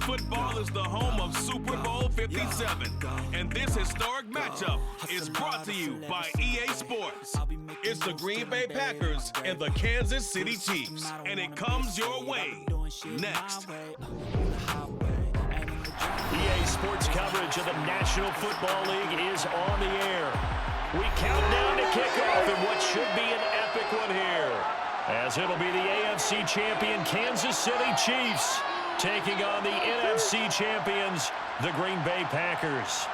football is the home of Super Bowl 57. And this historic matchup is brought to you by EA Sports. It's the Green Bay Packers and the Kansas City Chiefs. And it comes your way next. EA Sports coverage of the National Football League is on the air. We count down to kickoff in what should be an epic one here, as it'll be the AFC champion Kansas City Chiefs taking on the NFC champions, the Green Bay Packers.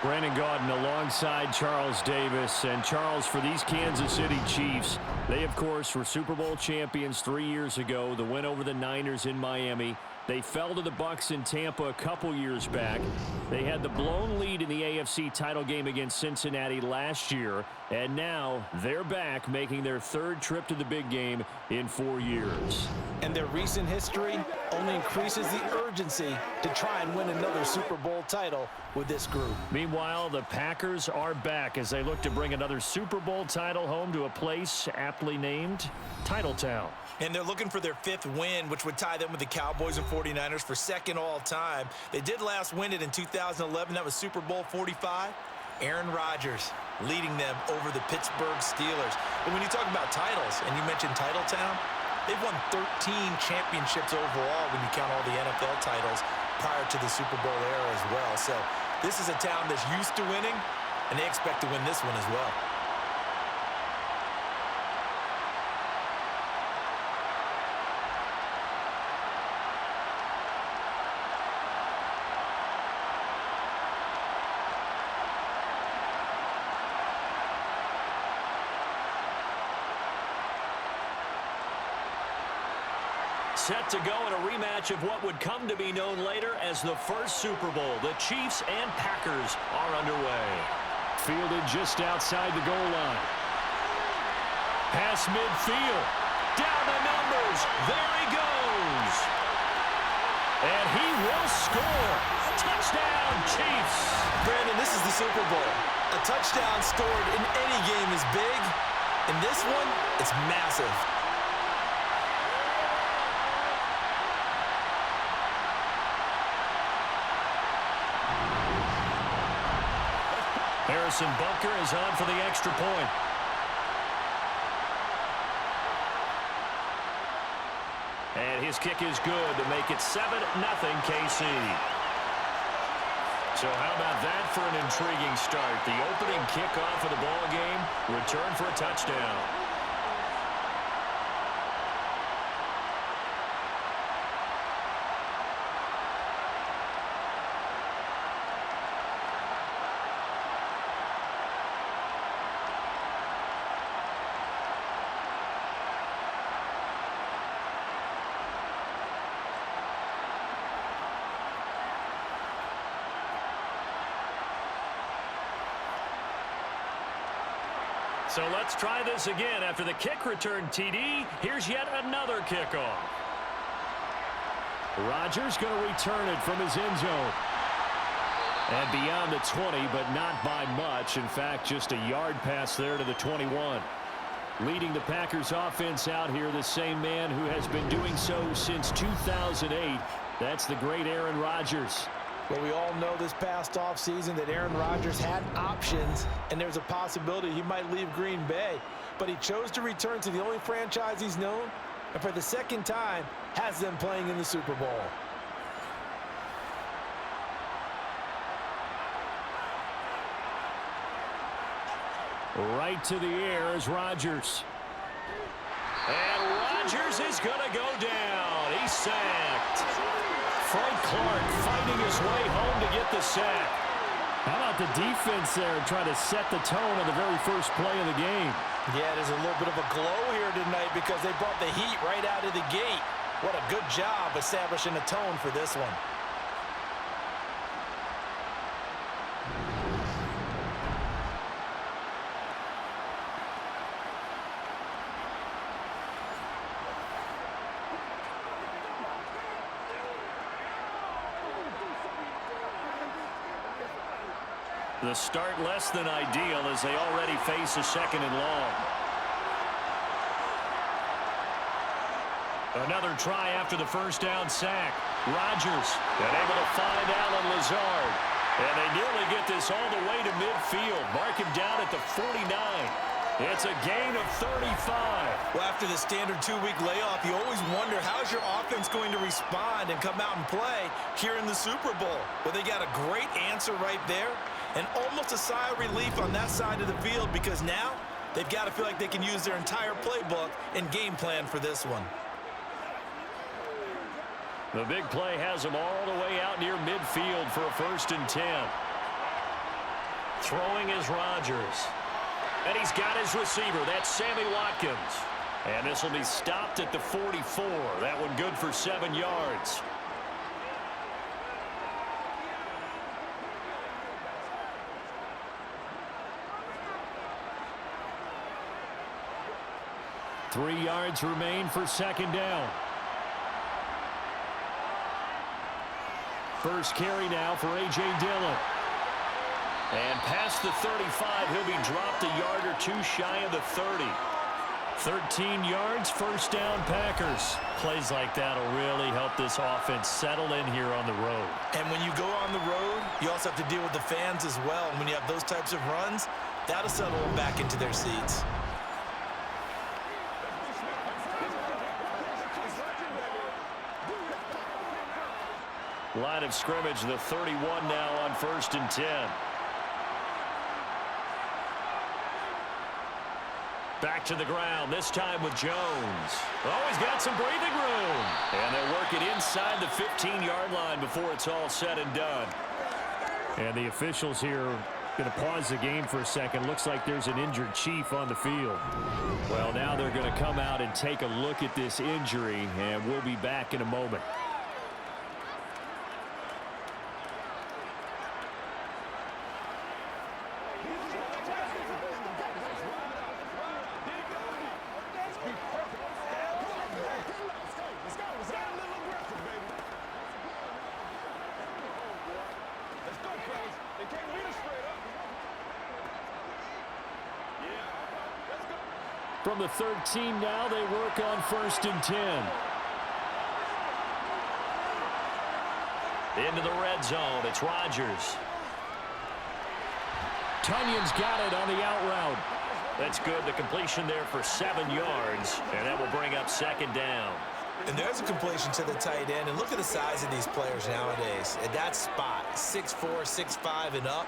Brandon Gaudin alongside Charles Davis. And Charles, for these Kansas City Chiefs, they, of course, were Super Bowl champions 3 years ago. The win over the Niners in Miami. They fell to the Bucs in Tampa a couple years back. They had the blown lead in the AFC title game against Cincinnati last year. And now they're back, making their third trip to the big game in 4 years. And their recent history only increases the urgency to try and win another Super Bowl title with this group. Meanwhile, the Packers are back as they look to bring another Super Bowl title home to a place aptly named Titletown. And they're looking for their 5th win, which would tie them with the Cowboys and 49ers for 2nd all-time. They did last win it in 2011. That was Super Bowl 45. Aaron Rodgers leading them over the Pittsburgh Steelers. But when you talk about titles, and you mentioned Titletown, they've won 13 championships overall when you count all the NFL titles prior to the Super Bowl era as well. So this is a town that's used to winning, and they expect to win this one as well. Set to go in a rematch of what would come to be known later as the first Super Bowl. The Chiefs and Packers are underway. Fielded just outside the goal line. Pass midfield. Down the numbers. There he goes. And he will score. Touchdown, Chiefs. Brandon, this is the Super Bowl. A touchdown scored in any game is big. In this one, it's massive. Harrison Bunker is on for the extra point. And his kick is good to make it 7-0 KC. So how about that for an intriguing start? The opening kickoff of the ball game, return for a touchdown. So let's try this again. After the kick return TD, here's yet another kickoff. Rodgers going to return it from his end zone. And beyond the 20, but not by much. In fact, just a yard pass there to the 21. Leading the Packers offense out here, the same man who has been doing so since 2008. That's the great Aaron Rodgers. Well, we all know this past offseason that Aaron Rodgers had options, and there's a possibility he might leave Green Bay. But he chose to return to the only franchise he's known, and for the second time, has them playing in the Super Bowl. Right to the air is Rodgers. And Rodgers is going to go down. He's sacked. Frank Clark fighting his way home to get the sack. How about the defense there trying to set the tone on the very first play of the game? Yeah, there's a little bit of a glow here tonight because they brought the heat right out of the gate. What a good job establishing a tone for this one. The start less than ideal as they already face a 2nd and long. Another try after the first down sack. Rodgers able to find Allen Lazard. And they nearly get this all the way to midfield. Mark him down at the 49. It's a gain of 35. Well, after the standard 2-week layoff, you always wonder how's your offense going to respond and come out and play here in the Super Bowl. Well, they got a great answer right there and almost a sigh of relief on that side of the field because now they've got to feel like they can use their entire playbook and game plan for this one. The big play has him all the way out near midfield for a 1st and 10. Throwing is Rodgers. And he's got his receiver. That's Sammy Watkins. And this will be stopped at the 44. That one good for 7 yards. Three yards remain for 2nd down. First carry now for A.J. Dillon. And past the 35, he'll be dropped a yard or two shy of the 30. 13 yards, 1st down Packers. Plays like that will really help this offense settle in here on the road. And when you go on the road, you also have to deal with the fans as well. And when you have those types of runs, that'll settle them back into their seats. Line of scrimmage, the 31 now on 1st and 10. Back to the ground, this time with Jones. Oh, he's got some breathing room. And they'll work it inside the 15-yard line before it's all said and done. And the officials here going to pause the game for a second. Looks like there's an injured Chief on the field. Well, now they're going to come out and take a look at this injury, and we'll be back in a moment. From the 13 now, they work on 1st and 10. Into the red zone, it's Rodgers. Tunyon's got it on the out route. That's good. The completion there for 7 yards, and that will bring up 2nd down. And there's a completion to the tight end. And look at the size of these players nowadays. At that spot, 6'4", 6'5", and up.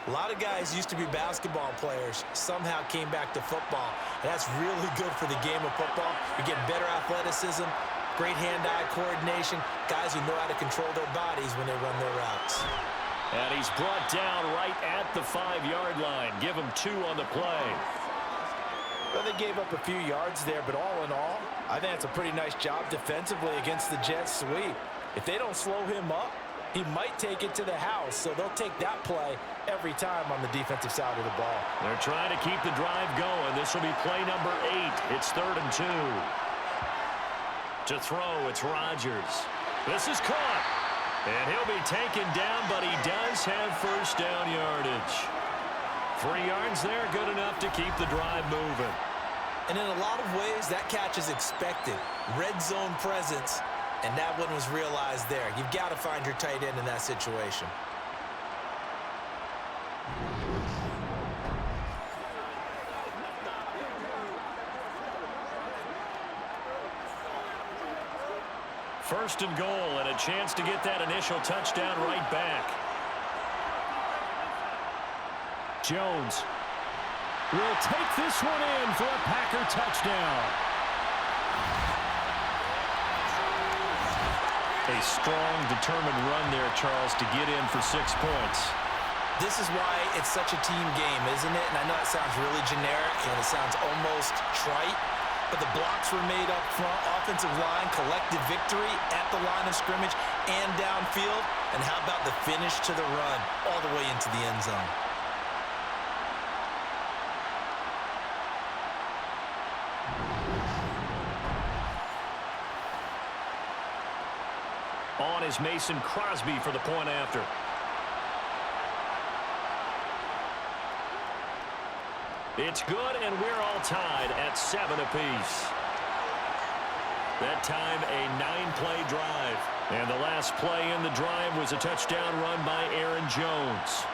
A lot of guys used to be basketball players, somehow came back to football. And that's really good for the game of football. You're getting better athleticism, great hand-eye coordination, guys who know how to control their bodies when they run their routes. And he's brought down right at the 5-yard line. Give him 2 on the play. Well, they gave up a few yards there, but all in all, I think it's a pretty nice job defensively against the Jets sweep. If they don't slow him up, he might take it to the house, so they'll take that play every time on the defensive side of the ball. They're trying to keep the drive going. This will be play number 8. It's 3rd and 2. To throw, it's Rodgers. This is caught. And he'll be taken down, but he does have 1st down yardage. 3 yards there, good enough to keep the drive moving. And in a lot of ways, that catch is expected. Red zone presence. And that one was realized there. You've got to find your tight end in that situation. First and goal, and a chance to get that initial touchdown right back. Jones will take this one in for a Packer touchdown. A strong, determined run there, Charles, to get in for 6 points. This is why it's such a team game, isn't it? And I know it sounds really generic and it sounds almost trite, but the blocks were made up front, offensive line, collective victory at the line of scrimmage and downfield. And how about the finish to the run all the way into the end zone? On is Mason Crosby for the point after. It's good, and we're all tied at 7 apiece. That time, a 9-play drive. And the last play in the drive was a touchdown run by Aaron Jones.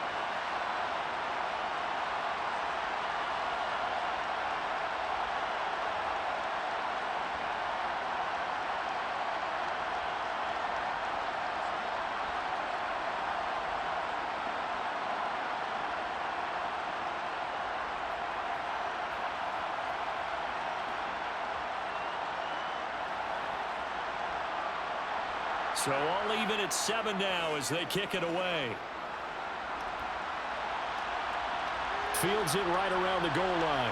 So all even at 7 now as they kick it away. Fields it right around the goal line.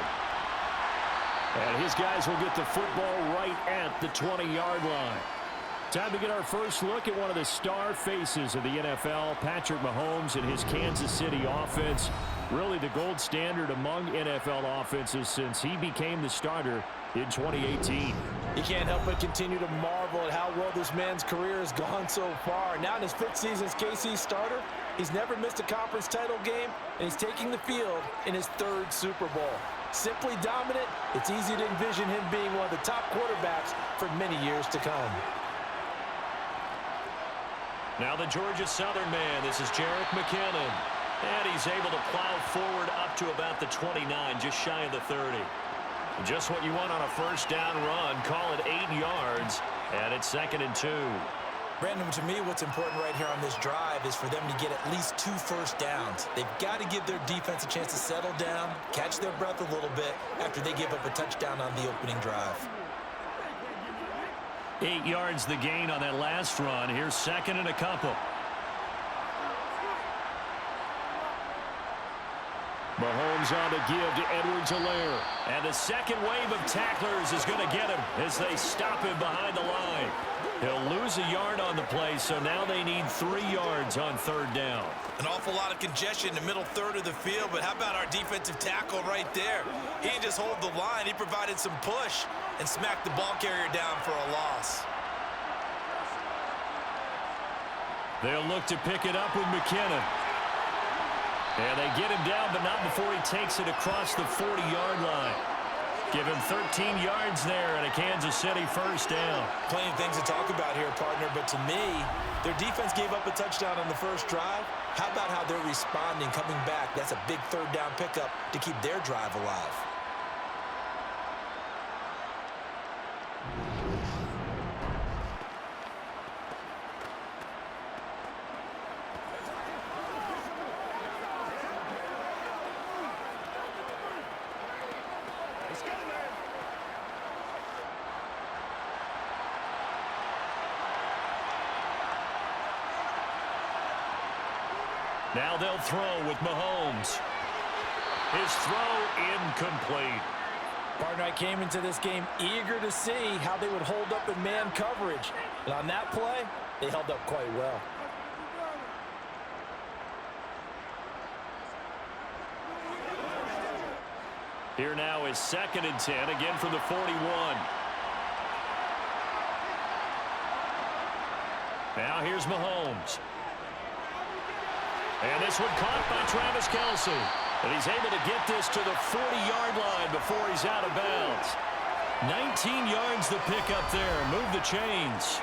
And his guys will get the football right at the 20-yard line. Time to get our first look at one of the star faces of the NFL, Patrick Mahomes and his Kansas City offense. Really the gold standard among NFL offenses since he became the starter in 2018. You can't help but continue to marvel at how well this man's career has gone so far. Now in his 5th season as KC's starter, he's never missed a conference title game, and he's taking the field in his 3rd Super Bowl. Simply dominant, it's easy to envision him being one of the top quarterbacks for many years to come. Now the Georgia Southern man, this is Jerick McKinnon. And he's able to plow forward up to about the 29, just shy of the 30. Just what you want on a first down run. Call it 8 yards, and it's 2nd and 2. Brandon, to me, what's important right here on this drive is for them to get at least 2 first downs. They've got to give their defense a chance to settle down, catch their breath a little bit after they give up a touchdown on the opening drive. 8 yards the gain on that last run. Here's 2nd and a couple. Mahomes on the give to Edwards-Helaire. And the second wave of tacklers is going to get him as they stop him behind the line. He'll lose a yard on the play, so now they need 3 yards on 3rd down. An awful lot of congestion in the middle third of the field, but how about our defensive tackle right there? He didn't just hold the line, he provided some push and smacked the ball carrier down for a loss. They'll look to pick it up with McKinnon. And they get him down, but not before he takes it across the 40-yard line. Give him 13 yards there and a Kansas City first down. Plenty of things to talk about here, partner, but to me, their defense gave up a touchdown on the first drive. How about how they're responding, coming back? That's a big 3rd down pickup to keep their drive alive. Now they'll throw with Mahomes. His throw incomplete. Partner, I came into this game eager to see how they would hold up in man coverage. And on that play, they held up quite well. Here now is 2nd and 10, again from the 41. Now here's Mahomes. And this one caught by Travis Kelce. And he's able to get this to the 40-yard line before he's out of bounds. 19 yards the pick up there. Move the chains.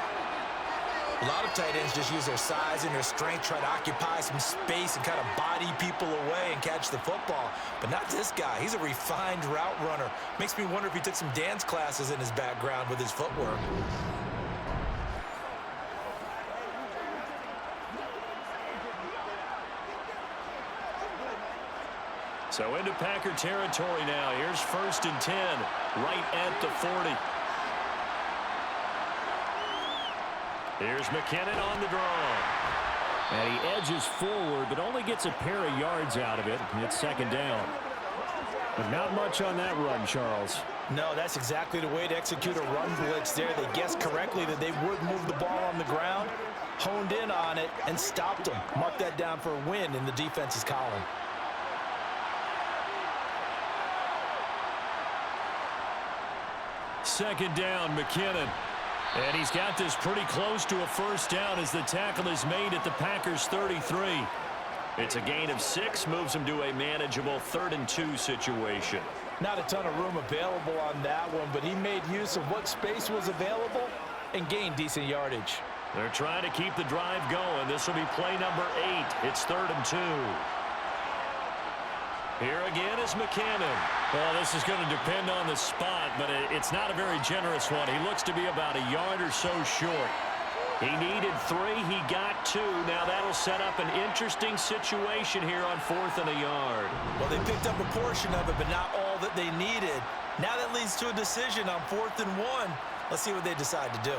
A lot of tight ends just use their size and their strength, try to occupy some space and kind of body people away and catch the football. But not this guy. He's a refined route runner. Makes me wonder if he took some dance classes in his background with his footwork. So into Packer territory now. Here's 1st and 10, right at the 40. Here's McKinnon on the draw. And he edges forward, but only gets a pair of yards out of it. It's 2nd down. But not much on that run, Charles. No, that's exactly the way to execute a run blitz there. They guessed correctly that they would move the ball on the ground, honed in on it, and stopped them. Mark that down for a win in the defense's column. Second down, McKinnon. And he's got this pretty close to a first down as the tackle is made at the Packers' 33. It's a gain of 6, moves them to a manageable 3rd and 2 situation. Not a ton of room available on that one, but he made use of what space was available and gained decent yardage. They're trying to keep the drive going. This will be play number 8. It's 3rd and 2. Here again is McKinnon. Well, this is going to depend on the spot, but it's not a very generous one. He looks to be about a yard or so short. He needed 3. He got 2. Now that'll set up an interesting situation here on 4th and a yard. Well, they picked up a portion of it, but not all that they needed. Now that leads to a decision on 4th and 1. Let's see what they decide to do.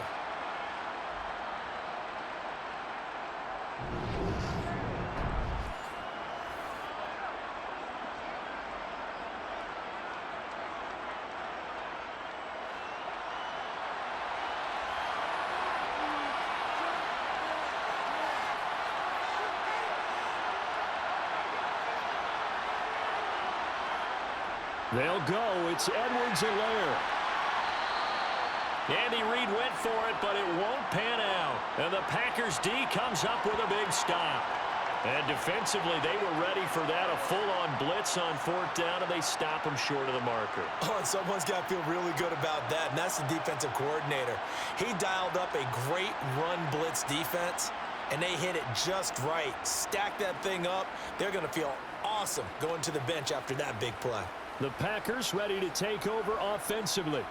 They'll go. It's Edwards-Helaire. Andy Reid went for it, but it won't pan out. And the Packers D comes up with a big stop. And defensively, they were ready for that, a full-on blitz on 4th down, and they stop them short of the marker. Oh, and someone's got to feel really good about that, and that's the defensive coordinator. He dialed up a great run blitz defense, and they hit it just right. Stack that thing up. They're going to feel awesome going to the bench after that big play. The Packers ready to take over offensively.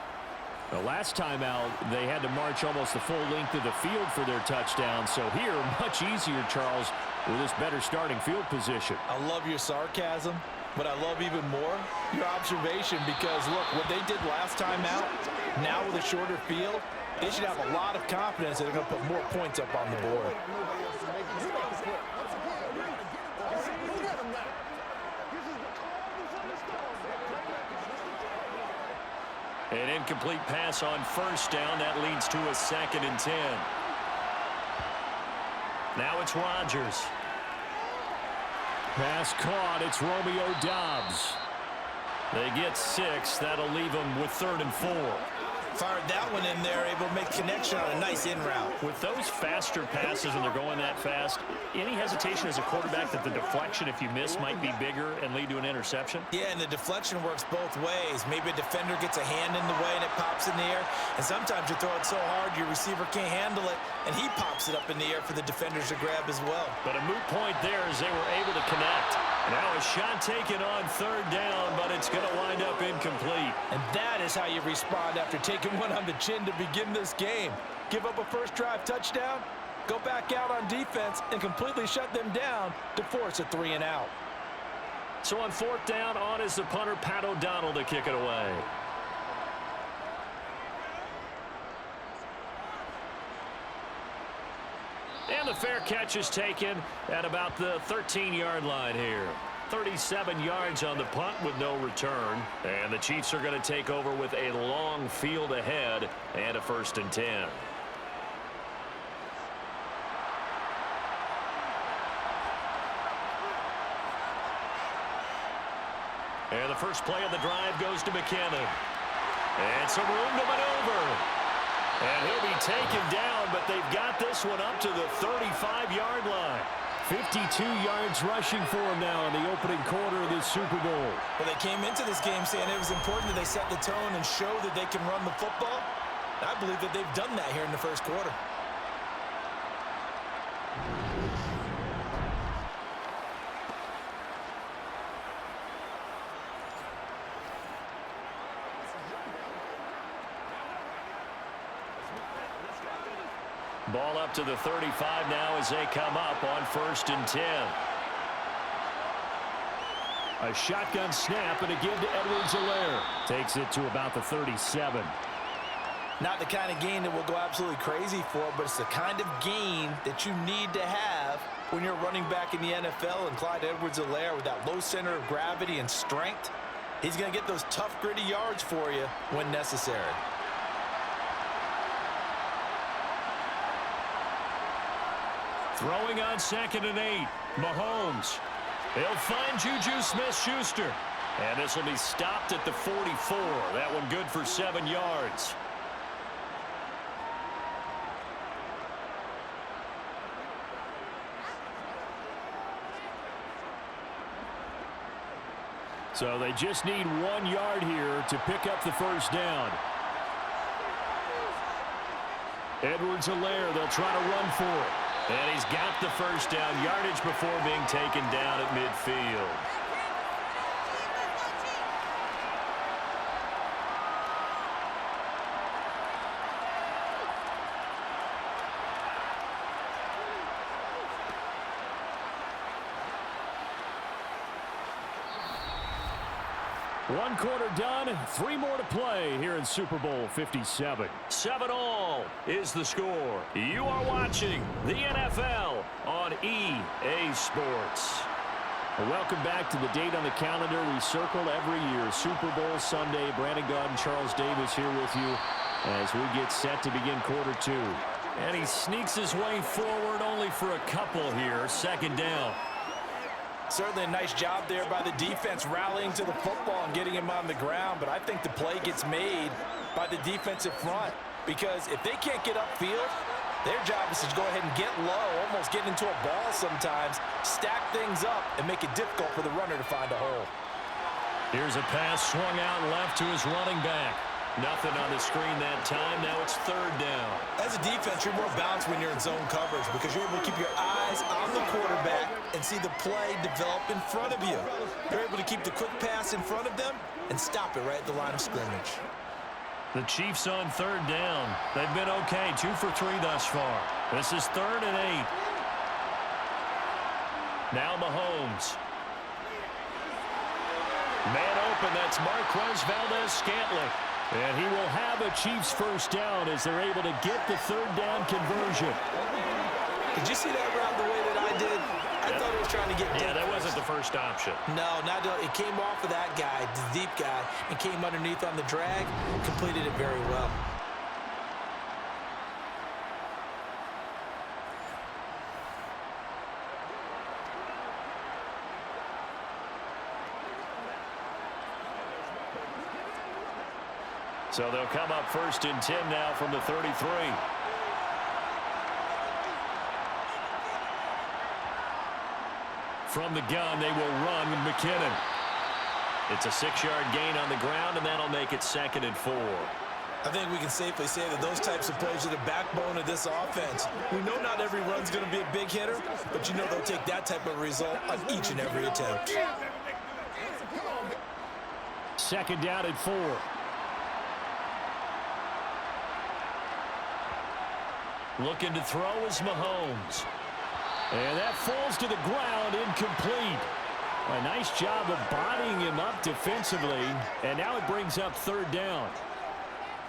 The last time out, they had to march almost the full length of the field for their touchdown. So here, much easier, Charles, with this better starting field position. I love your sarcasm, but I love even more your observation because, look, what they did last time out, now with a shorter field, they should have a lot of confidence that they're going to put more points up on the board. An incomplete pass on 1st down. That leads to a 2nd and 10. Now it's Rodgers. Pass caught. It's Romeo Doubs. They get 6. That'll leave them with 3rd and 4. Fired that one in there, able to make connection on a nice in route. With those faster passes and they're going that fast, any hesitation as a quarterback that the deflection, if you miss, might be bigger and lead to an interception? Yeah, and the deflection works both ways. Maybe a defender gets a hand in the way and it pops in the air. And sometimes you throw it so hard your receiver can't handle it, and he pops it up in the air for the defenders to grab as well. But a moot point there as they were able to connect. Now a shot taken on 3rd down, but it's going to wind up incomplete. And that is how you respond after taking one on the chin to begin this game. Give up a first drive touchdown, go back out on defense, and completely shut them down to force a 3 and out. So on 4th down, on is the punter, Pat O'Donnell, to kick it away. And the fair catch is taken at about the 13-yard line here. 37 yards on the punt with no return. And the Chiefs are going to take over with a long field ahead and a 1st and 10. And the first play of the drive goes to McKinnon. And some room to maneuver. And he'll be taken down, but they've got this one up to the 35-yard line. 52 yards rushing for him now in the opening quarter of this Super Bowl. Well, they came into this game saying it was important that they set the tone and show that they can run the football. I believe that they've done that here in the first quarter. Ball up to the 35 now as they come up on 1st and 10. A shotgun snap and a give to Edwards-Helaire. Takes it to about the 37. Not the kind of gain that we'll go absolutely crazy for, but it's the kind of gain that you need to have when you're running back in the NFL. And Clyde Edwards-Helaire, with that low center of gravity and strength, he's going to get those tough, gritty yards for you when necessary. Throwing on 2nd and 8. Mahomes. He'll find Juju Smith-Schuster. And this will be stopped at the 44. That one good for 7 yards. So they just need 1 yard here to pick up the first down. Edwards-Helaire, they'll try to run for it. And he's got the first down yardage before being taken down at midfield. One quarter done, 3 more to play here in Super Bowl 57. 7-all is the score. You are watching the NFL on EA Sports. Welcome back to the date on the calendar we circle every year. Super Bowl Sunday. Brandon Gaudin, Charles Davis here with you as we get set to begin quarter 2. And he sneaks his way forward only for a couple here. Second down. Certainly a nice job there by the defense rallying to the football and getting him on the ground, but I think the play gets made by the defensive front because if they can't get upfield, their job is to go ahead and get low, almost get into a ball sometimes, stack things up, and make it difficult for the runner to find a hole. Here's a pass swung out left to his running back. Nothing on the screen that time. Now it's third down. As a defense, you're more balanced when you're in zone coverage because you're able to keep your eyes on the quarterback and see the play develop in front of you. You're able to keep the quick pass in front of them and stop it right at the line of scrimmage. The Chiefs on third down. They've been okay, 2 for 3 thus far. This is 3rd and 8. Now Mahomes. Man open, that's Marquez Valdez-Scantling. And he will have a Chiefs first down as they're able to get the third down conversion. Did you see that route the way that I did? I thought it was trying to get deep. Yeah, that wasn't the first option. No, it came off of that guy, the deep guy, and came underneath on the drag, completed it very well. So they'll come up 1st and 10 now from the 33. From the gun, they will run McKinnon. It's a 6-yard gain on the ground, and that'll make it 2nd and 4. I think we can safely say that those types of plays are the backbone of this offense. We know not every run's going to be a big hitter, but you know they'll take that type of result on each and every attempt. 2nd down and 4. Looking to throw is Mahomes. And that falls to the ground, incomplete. A nice job of bodying him up defensively, and now it brings up 3rd down.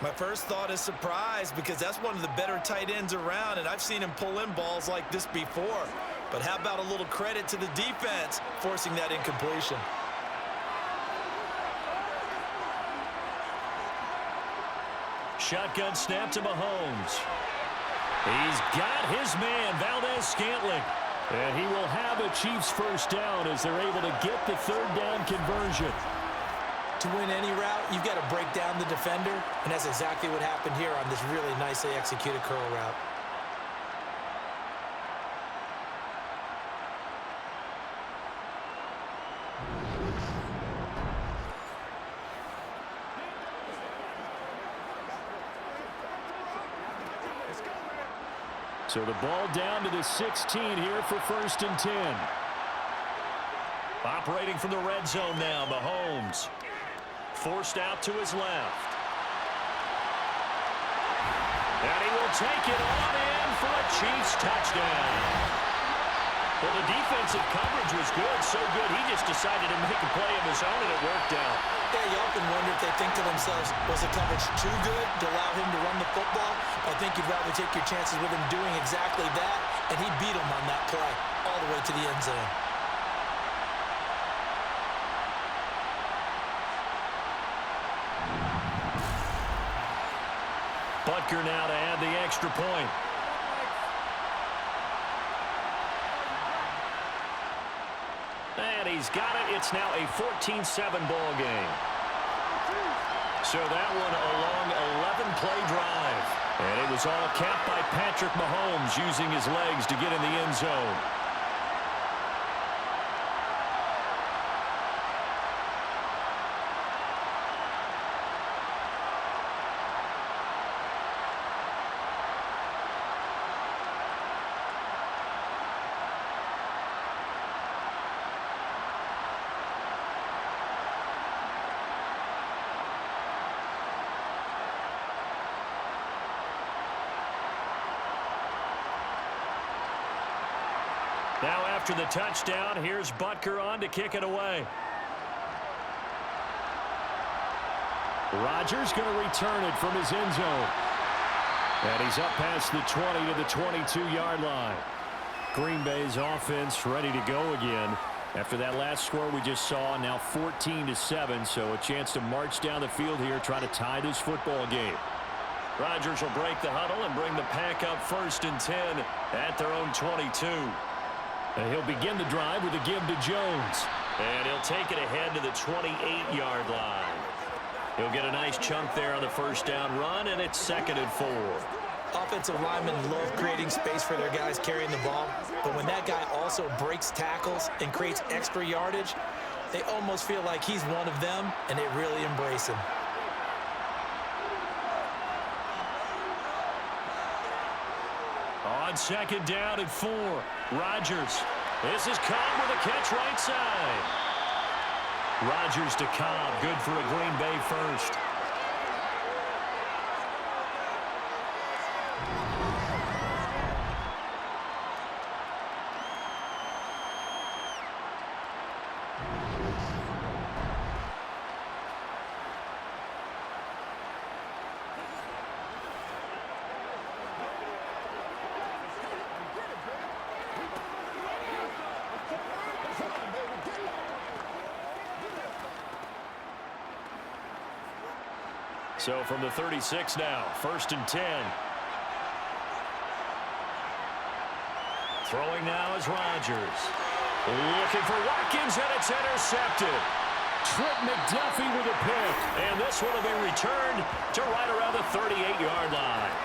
My first thought is surprise because that's one of the better tight ends around, and I've seen him pull in balls like this before. But how about a little credit to the defense forcing that incompletion? Shotgun snap to Mahomes. He's got his man, Valdez-Scantling. And he will have a Chiefs first down as they're able to get the 3rd down conversion. To win any route, you've got to break down the defender, and that's exactly what happened here on this really nicely executed curl route. So the ball down to the 16 here for 1st and 10. Operating from the red zone now, Mahomes. Forced out to his left. And he will take it on in for a Chiefs touchdown. Well, the defensive coverage was good, so good he just decided to make a play of his own, and it worked out. Yeah, you often wonder if they think to themselves, was the coverage too good to allow him to run the football? I think you'd rather take your chances with him doing exactly that, and he beat him on that play all the way to the end zone. Butker now to add the extra point. And he's got it. It's now a 14-7 ball game. So that one a long 11-play drive. And it was all capped by Patrick Mahomes using his legs to get in the end zone. after the touchdown. Here's Butker on to kick it away. Rodgers going to return it from his end zone. And he's up past the 20 to the 22-yard line. Green Bay's offense ready to go again. After that last score we just saw, now 14-7, so a chance to march down the field here, try to tie this football game. Rodgers will break the huddle and bring the pack up 1st and 10 at their own 22. And he'll begin the drive with a give to Jones. And he'll take it ahead to the 28-yard line. He'll get a nice chunk there on the first down run, and it's 2nd and 4. Offensive linemen love creating space for their guys carrying the ball, but when that guy also breaks tackles and creates extra yardage, they almost feel like he's one of them, and they really embrace him. On 2nd down and 4, Rodgers. This is Cobb with a catch right side. Rodgers to Cobb, good for a Green Bay first. So from the 36 now, 1st and 10. Throwing now is Rodgers. Looking for Watkins, and it's intercepted. Trent McDuffie with a pick. And this one will be returned to right around the 38-yard line.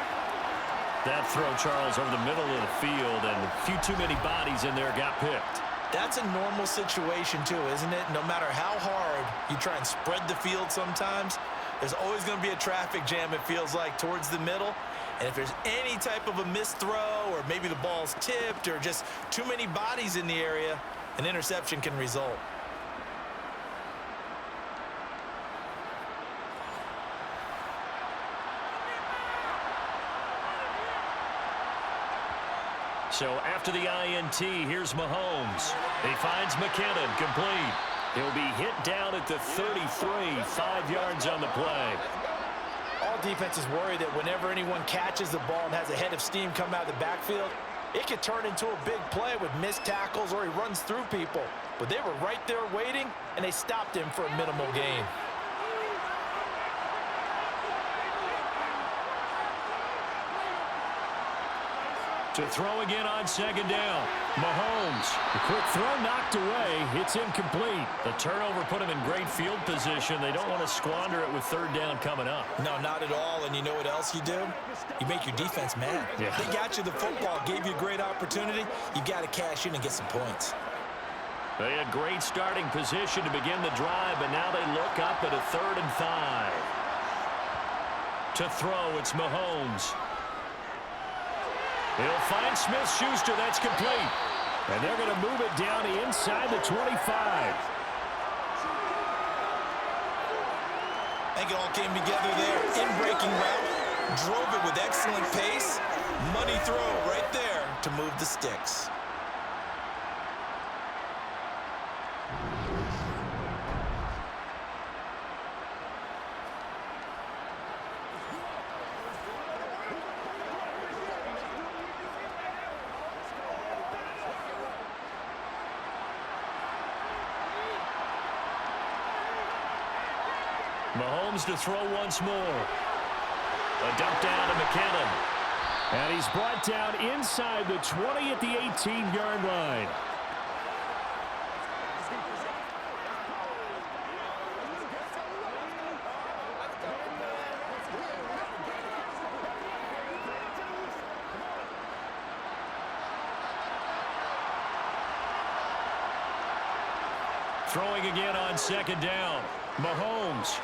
That throw, Charles, over the middle of the field, and a few too many bodies in there got picked. That's a normal situation, too, isn't it? No matter how hard you try and spread the field sometimes, there's always going to be a traffic jam, it feels like, towards the middle. And if there's any type of a missed throw, or maybe the ball's tipped, or just too many bodies in the area, an interception can result. So after the INT, here's Mahomes. He finds McKinnon, complete. He'll be hit down at the 33, 5 yards on the play. All defenses worry that whenever anyone catches the ball and has a head of steam come out of the backfield, it could turn into a big play with missed tackles or he runs through people. But they were right there waiting, and they stopped him for a minimal gain. To throw again on 2nd down. Mahomes. The quick throw knocked away. It's incomplete. The turnover put him in great field position. They don't want to squander it with 3rd down coming up. No, not at all. And you know what else you do? You make your defense mad. Yeah. They got you the football, gave you a great opportunity. You got to cash in and get some points. They had great starting position to begin the drive, but now they look up at a 3rd and 5. To throw, it's Mahomes. He'll find Smith-Schuster. That's complete. And they're going to move it down inside the 25. I think it all came together there. In-breaking route. Drove it with excellent pace. Money throw right there to move the sticks. Mahomes to throw once more. A dump down to McKinnon. And he's brought down inside the 20 at the 18-yard line. Throwing again on 2nd down. Mahomes.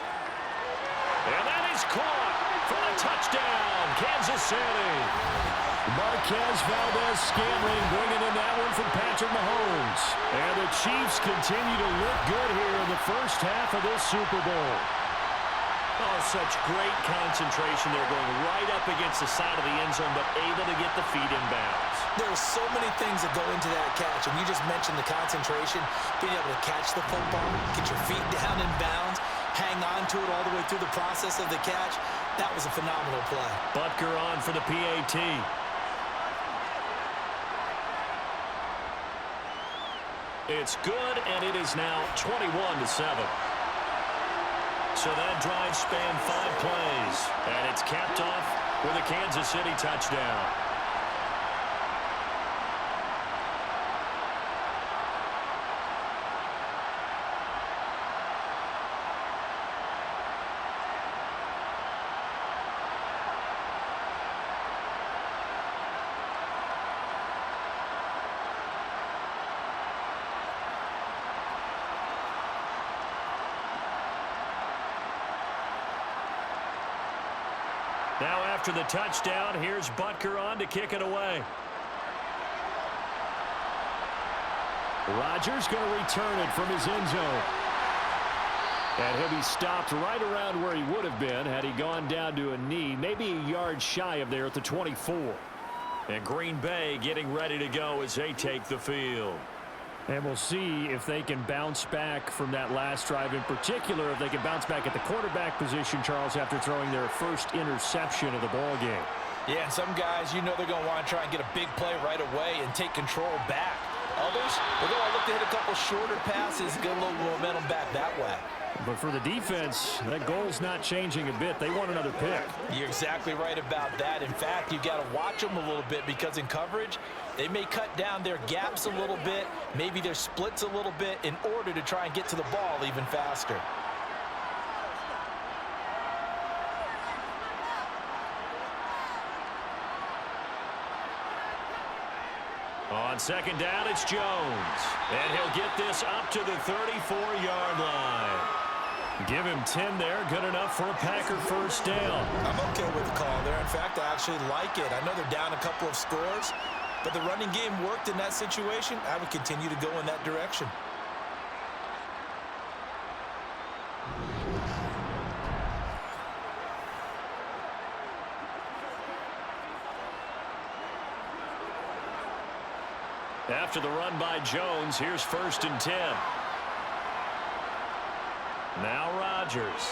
And that is caught for a touchdown, Kansas City. Marquez Valdez-Scantling bringing in that one from Patrick Mahomes. And the Chiefs continue to look good here in the first half of this Super Bowl. Oh, such great concentration there, going right up against the side of the end zone, but able to get the feet in bounds. There are so many things that go into that catch, and you just mentioned the concentration, being able to catch the football, get your feet down in bounds, hang on to it all the way through the process of the catch. That was a phenomenal play. Butker on for the PAT. It's good, and it is now 21-7. So that drive spanned 5 plays, and it's capped off with a Kansas City touchdown. Now after the touchdown, here's Butker on to kick it away. Rodgers going to return it from his end zone. And he'll be stopped right around where he would have been had he gone down to a knee, maybe a yard shy of there at the 24. And Green Bay getting ready to go as they take the field. And we'll see if they can bounce back from that last drive, in particular if they can bounce back at the quarterback position, Charles, after throwing their first interception of the ball game. Yeah, and some guys, you know they're going to want to try and get a big play right away and take control back. Others, they're going to look to hit a couple shorter passes, get a little momentum back that way. But for the defense, that goal's not changing a bit. They want another pick. You're exactly right about that. In fact, you've got to watch them a little bit because in coverage, they may cut down their gaps a little bit, maybe their splits a little bit in order to try and get to the ball even faster. On second down, it's Jones. And he'll get this up to the 34-yard line. Give him 10 there. Good enough for a Packer first down. I'm okay with the call there. In fact, I actually like it. I know they're down a couple of scores, but the running game worked in that situation. I would continue to go in that direction. After the run by Jones, here's 1st and 10. Now Rodgers.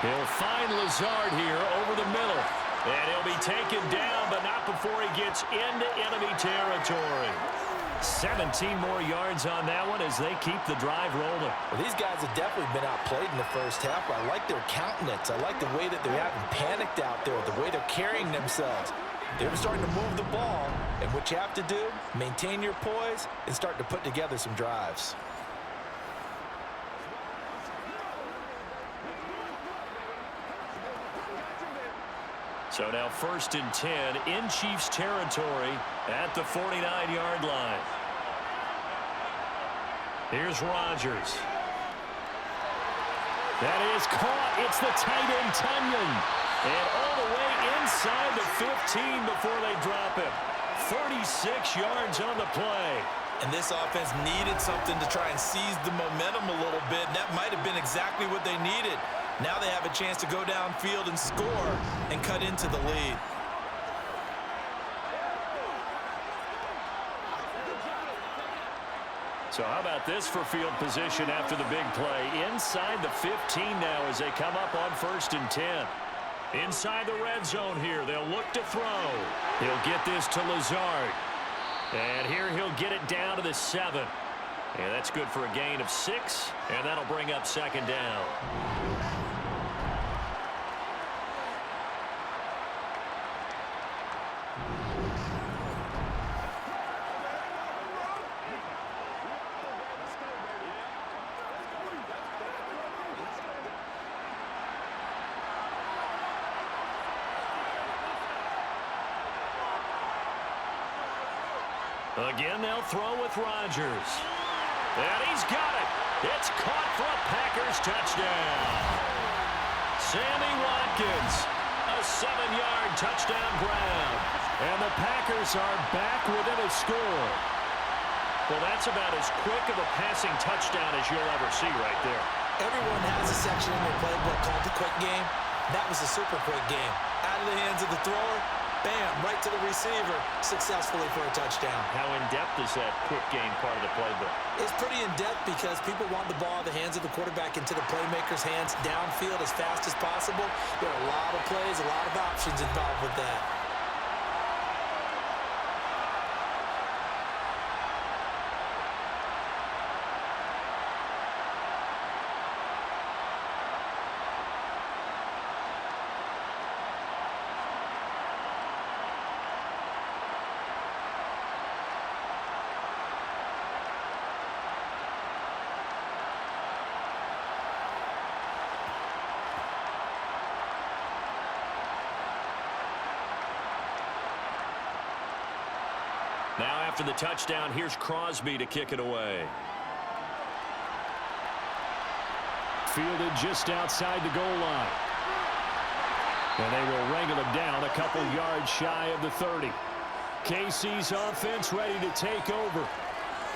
He'll find Lazard here over the middle. And he'll be taken down, but not before he gets into enemy territory. 17 more yards on that one as they keep the drive rolling. Well, these guys have definitely been outplayed in the first half, but I like their countenance. I like the way that they haven't panicked out there, the way they're carrying themselves. They're starting to move the ball, and what you have to do, maintain your poise and start to put together some drives. So now 1st and 10 in Chiefs territory at the 49-yard line. Here's Rodgers. That is caught. It's the tight end, Tunyon. And all the way inside the 15 before they drop him. 36 yards on the play. And this offense needed something to try and seize the momentum a little bit, and that might have been exactly what they needed. Now they have a chance to go downfield and score and cut into the lead. So how about this for field position after the big play? Inside the 15 now as they come up on 1st and 10. Inside the red zone here, they'll look to throw. He'll get this to Lazard. And here he'll get it down to the 7. And that's good for a gain of 6, and that'll bring up 2nd down. Again, they'll throw with Rodgers. And he's got it. It's caught for a Packers touchdown. Sammy Watkins, a 7-yard touchdown grab. And the Packers are back within a score. Well, that's about as quick of a passing touchdown as you'll ever see right there. Everyone has a section in their playbook called the quick game. That was a super quick game. Out of the hands of the thrower, bam, right to the receiver, successfully for a touchdown. How in-depth is that quick game part of the playbook? It's pretty in-depth because people want the ball in the hands of the quarterback into the playmaker's hands downfield as fast as possible. There are a lot of plays, a lot of options involved with that. Now after the touchdown, here's Crosby to kick it away. Fielded just outside the goal line. And they will wrangle him down a couple yards shy of the 30. KC's offense ready to take over.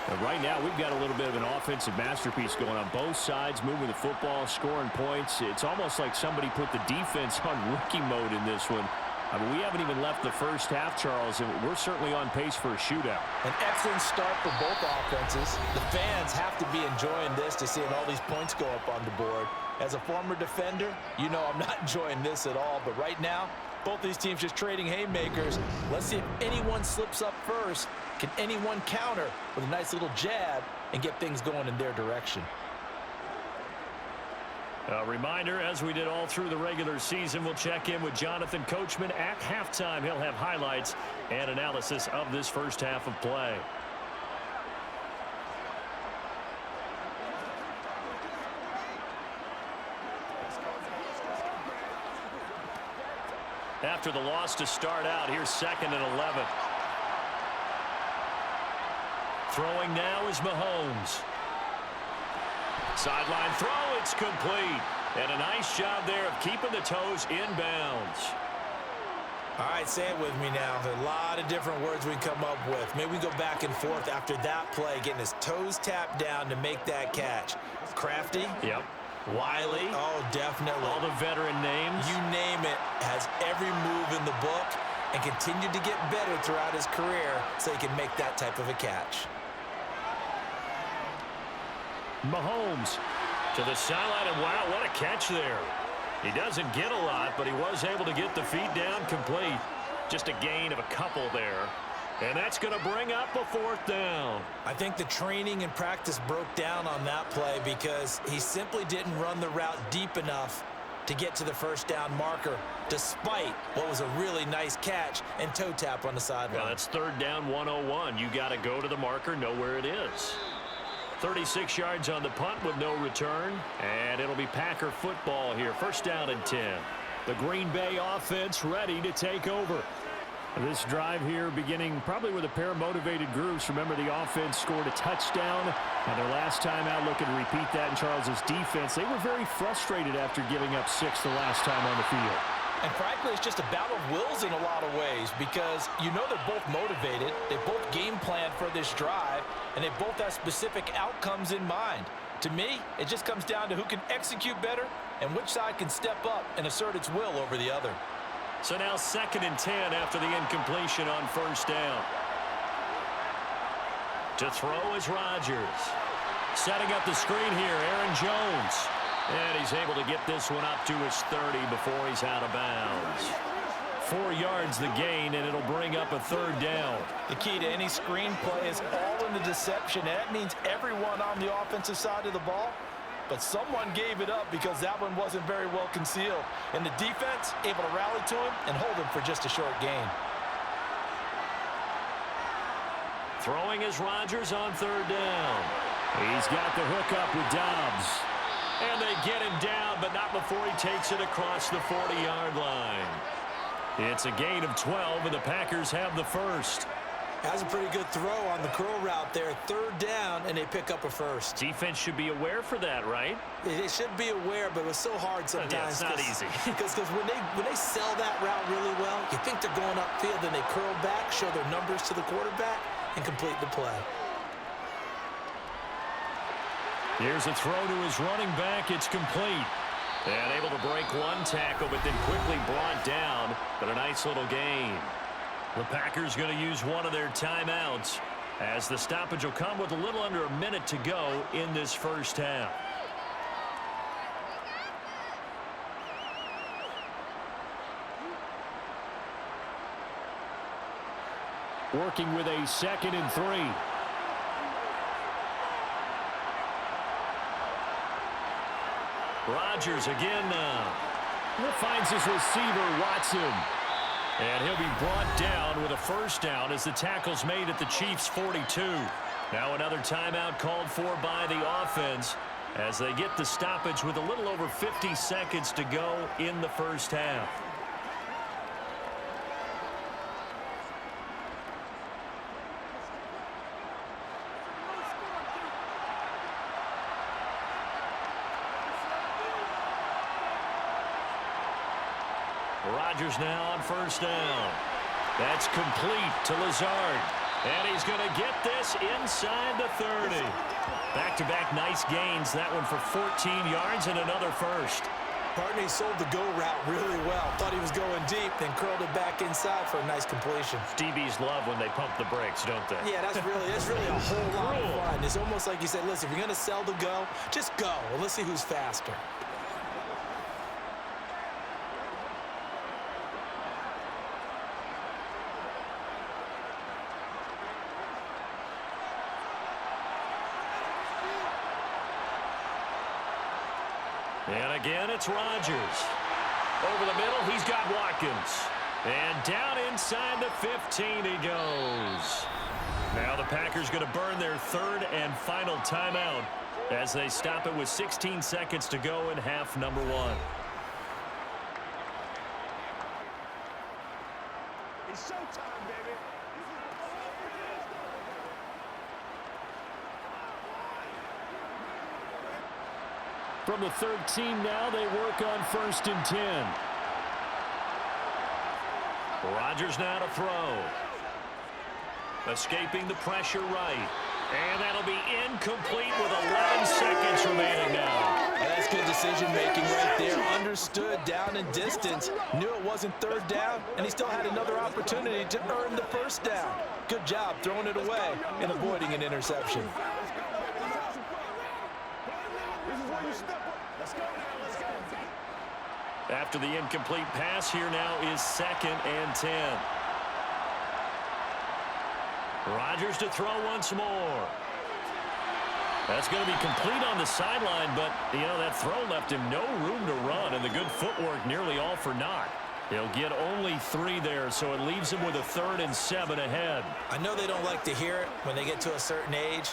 And right now, we've got a little bit of an offensive masterpiece going on both sides, moving the football, scoring points. It's almost like somebody put the defense on rookie mode in this one. I mean, we haven't even left the first half, Charles, and we're certainly on pace for a shootout. An excellent start for both offenses. The fans have to be enjoying this to seeing all these points go up on the board. As a former defender, you know I'm not enjoying this at all. But right now, both these teams just trading haymakers. Let's see if anyone slips up first. Can anyone counter with a nice little jab and get things going in their direction? A reminder, as we did all through the regular season, we'll check in with Jonathan Coachman at halftime. He'll have highlights and analysis of this first half of play. After the loss to start out, here's 2nd and 11. Throwing now is Mahomes. Sideline throw, it's complete. And a nice job there of keeping the toes in bounds. All right, say it with me now. There are a lot of different words we come up with. Maybe we go back and forth after that play, getting his toes tapped down to make that catch. Crafty. Yep. Wiley. Oh, definitely. All the veteran names. You name it. Has every move in the book and continued to get better throughout his career so he can make that type of a catch. Mahomes to the sideline, and wow, what a catch there. He doesn't get a lot, but he was able to get the feet down complete. Just a gain of a couple there. And that's going to bring up a 4th down. I think the training and practice broke down on that play because he simply didn't run the route deep enough to get to the first down marker, despite what was a really nice catch and toe tap on the sideline. Yeah, that's 3rd down 101. You got to go to the marker, know where it is. 36 yards on the punt with no return, and it'll be Packer football here. 1st down and 10. The Green Bay offense ready to take over. This drive here beginning probably with a pair of motivated groups. Remember, the offense scored a touchdown, and their last time out looking to repeat that in Charles's defense. They were very frustrated after giving up 6 the last time on the field. And frankly, it's just a battle of wills in a lot of ways because you know they're both motivated, they both game plan for this drive, and they both have specific outcomes in mind. To me, it just comes down to who can execute better and which side can step up and assert its will over the other. So now 2nd and 10 after the incompletion on 1st down. To throw is Rodgers. Setting up the screen here, Aaron Jones. And he's able to get this one up to his 30 before he's out of bounds. 4 yards the gain, and it'll bring up a 3rd down. The key to any screen play is all in the deception, and that means everyone on the offensive side of the ball. But someone gave it up because that one wasn't very well concealed. And the defense able to rally to him and hold him for just a short gain. Throwing is Rodgers on 3rd down. He's got the hook up with Dobbs. And they get him down, but not before he takes it across the 40-yard line. It's a gain of 12, and the Packers have the 1st. Has a pretty good throw on the curl route there. 3rd down, and they pick up a 1st. Defense should be aware for that, right? They should be aware, but it was so hard sometimes. Yeah, it's not easy. Because when they sell that route really well, you think they're going upfield, then they curl back, show their numbers to the quarterback, and complete the play. Here's a throw to his running back. It's complete. And able to break one tackle, but then quickly brought down. But a nice little gain. The Packers going to use one of their timeouts, as the stoppage will come with a little under a minute to go in this first half. Working with a 2nd and 3. Rodgers again now. Finds his receiver, Watson. And he'll be brought down with a first down as the tackle's made at the Chiefs' 42. Now another timeout called for by the offense as they get the stoppage with a little over 50 seconds to go in the first half. Rodgers now on first down. That's complete to Lazard. And he's going to get this inside the 30. Back-to-back nice gains. That one for 14 yards and another first. Partney sold the go route really well. Thought he was going deep, then curled it back inside for a nice completion. DBs love when they pump the brakes, don't they? Yeah, that's really a whole lot of fun. It's almost like you said, listen, if you're going to sell the go, just go. Well, let's see who's faster. And again, it's Rodgers. Over the middle, he's got Watkins. And down inside the 15 he goes. Now the Packers going to burn their 3rd and final timeout as they stop it with 16 seconds to go in half number 1. It's showtime, baby. From the 13 now, they work on 1st and 10. Rodgers now to throw. Escaping the pressure right. And that'll be incomplete with 11 seconds remaining now. That's good decision-making right there. Understood down and distance. Knew it wasn't 3rd down, and he still had another opportunity to earn the 1st down. Good job throwing it away and avoiding an interception. After the incomplete pass, here now is 2nd and 10. Rodgers to throw once more. That's going to be complete on the sideline, but, that throw left him no room to run, and the good footwork nearly all for naught. He'll get only 3 there, so it leaves him with a 3rd and 7 ahead. I know they don't like to hear it when they get to a certain age,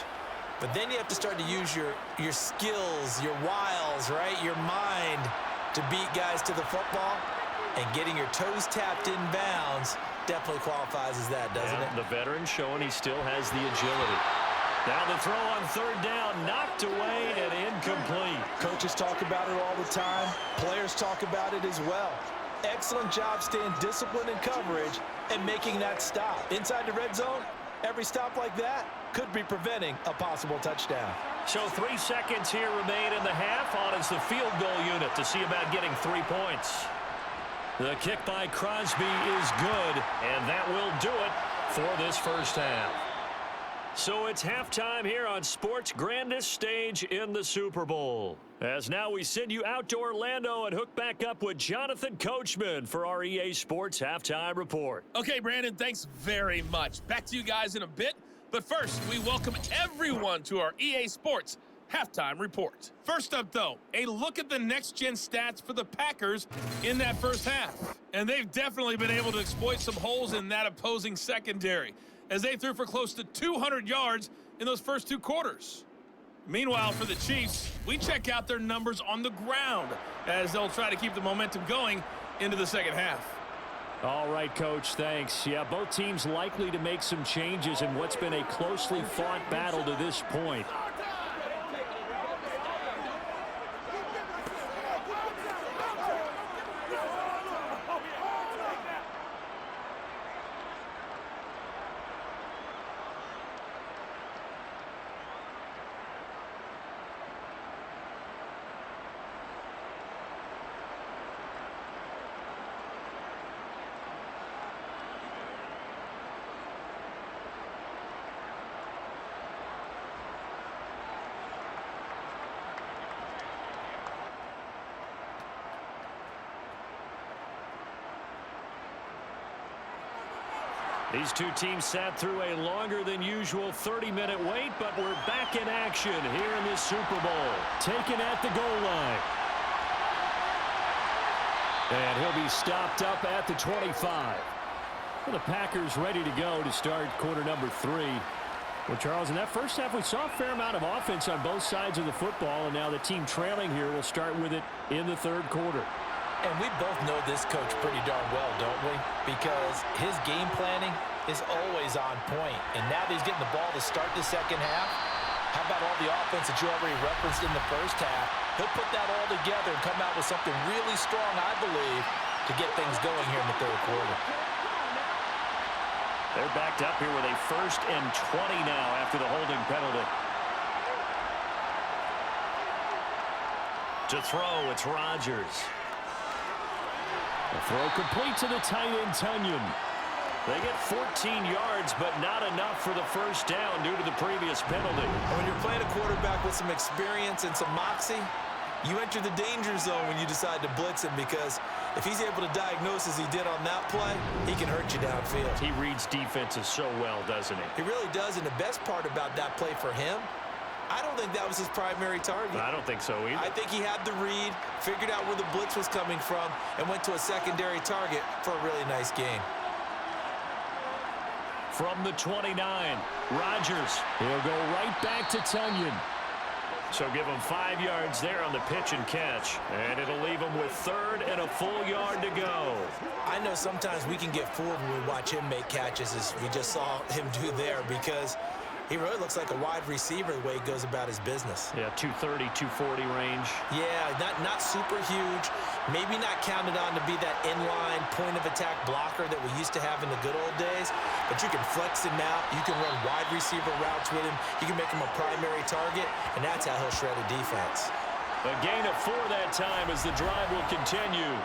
but then you have to start to use your skills, your wiles, right, your mind to beat guys to the football, and getting your toes tapped in bounds definitely qualifies as that, doesn't it? The veteran showing he still has the agility. Now the throw on 3rd down, knocked away and incomplete. Coaches talk about it all the time. Players talk about it as well. Excellent job staying disciplined in coverage and making that stop. Inside the red zone, every stop like that could be preventing a possible touchdown. So 3 seconds here remain in the half. On is the field goal unit to see about getting 3 points. The kick by Crosby is good, and that will do it for this first half. So it's halftime here on sports' grandest stage in the Super Bowl. As now we send you out to Orlando and hook back up with Jonathan Coachman for our EA Sports Halftime Report. Okay, Brandon, thanks very much. Back to you guys in a bit. But first, we welcome everyone to our EA Sports Halftime Report. First up, though, a look at the next-gen stats for the Packers in that first half. And they've definitely been able to exploit some holes in that opposing secondary, as they threw for close to 200 yards in those first 2 quarters. Meanwhile, for the Chiefs, we check out their numbers on the ground, as they'll try to keep the momentum going into the second half. All right, Coach, thanks. Yeah, both teams likely to make some changes in what's been a closely fought battle to this point. These two teams sat through a longer than usual 30-minute wait, but we're back in action here in this Super Bowl. Taken at the goal line. And he'll be stopped up at the 25. Well, the Packers ready to go to start quarter number 3. Well, Charles, in that first half, we saw a fair amount of offense on both sides of the football, and now the team trailing here will start with it in the third quarter. And we both know this coach pretty darn well, don't we? Because his game planning is always on point. And now that he's getting the ball to start the second half, how about all the offense that you already referenced in the first half? He'll put that all together and come out with something really strong, I believe, to get things going here in the third quarter. They're backed up here with a 1st and 20 now after the holding penalty. To throw, it's Rodgers. The throw complete to the tight end, Tunyon. They get 14 yards, but not enough for the first down due to the previous penalty. And when you're playing a quarterback with some experience and some moxie, you enter the danger zone when you decide to blitz him, because if he's able to diagnose as he did on that play, he can hurt you downfield. He reads defenses so well, doesn't he? He really does, and the best part about that play for him, I don't think that was his primary target. I don't think so either. I think he had the read, figured out where the blitz was coming from, and went to a secondary target for a really nice gain. From the 29, Rodgers. He'll go right back to Tunyon. So give him 5 yards there on the pitch and catch. And it'll leave him with 3rd and a full yard to go. I know sometimes we can get fooled when we watch him make catches, as we just saw him do there, because he really looks like a wide receiver the way he goes about his business. Yeah, 230, 240 range. Yeah, not super huge. Maybe not counted on to be that inline point-of-attack blocker that we used to have in the good old days. But you can flex him out. You can run wide receiver routes with him. You can make him a primary target, and that's how he'll shred a defense. A gain of 4 that time as the drive will continue.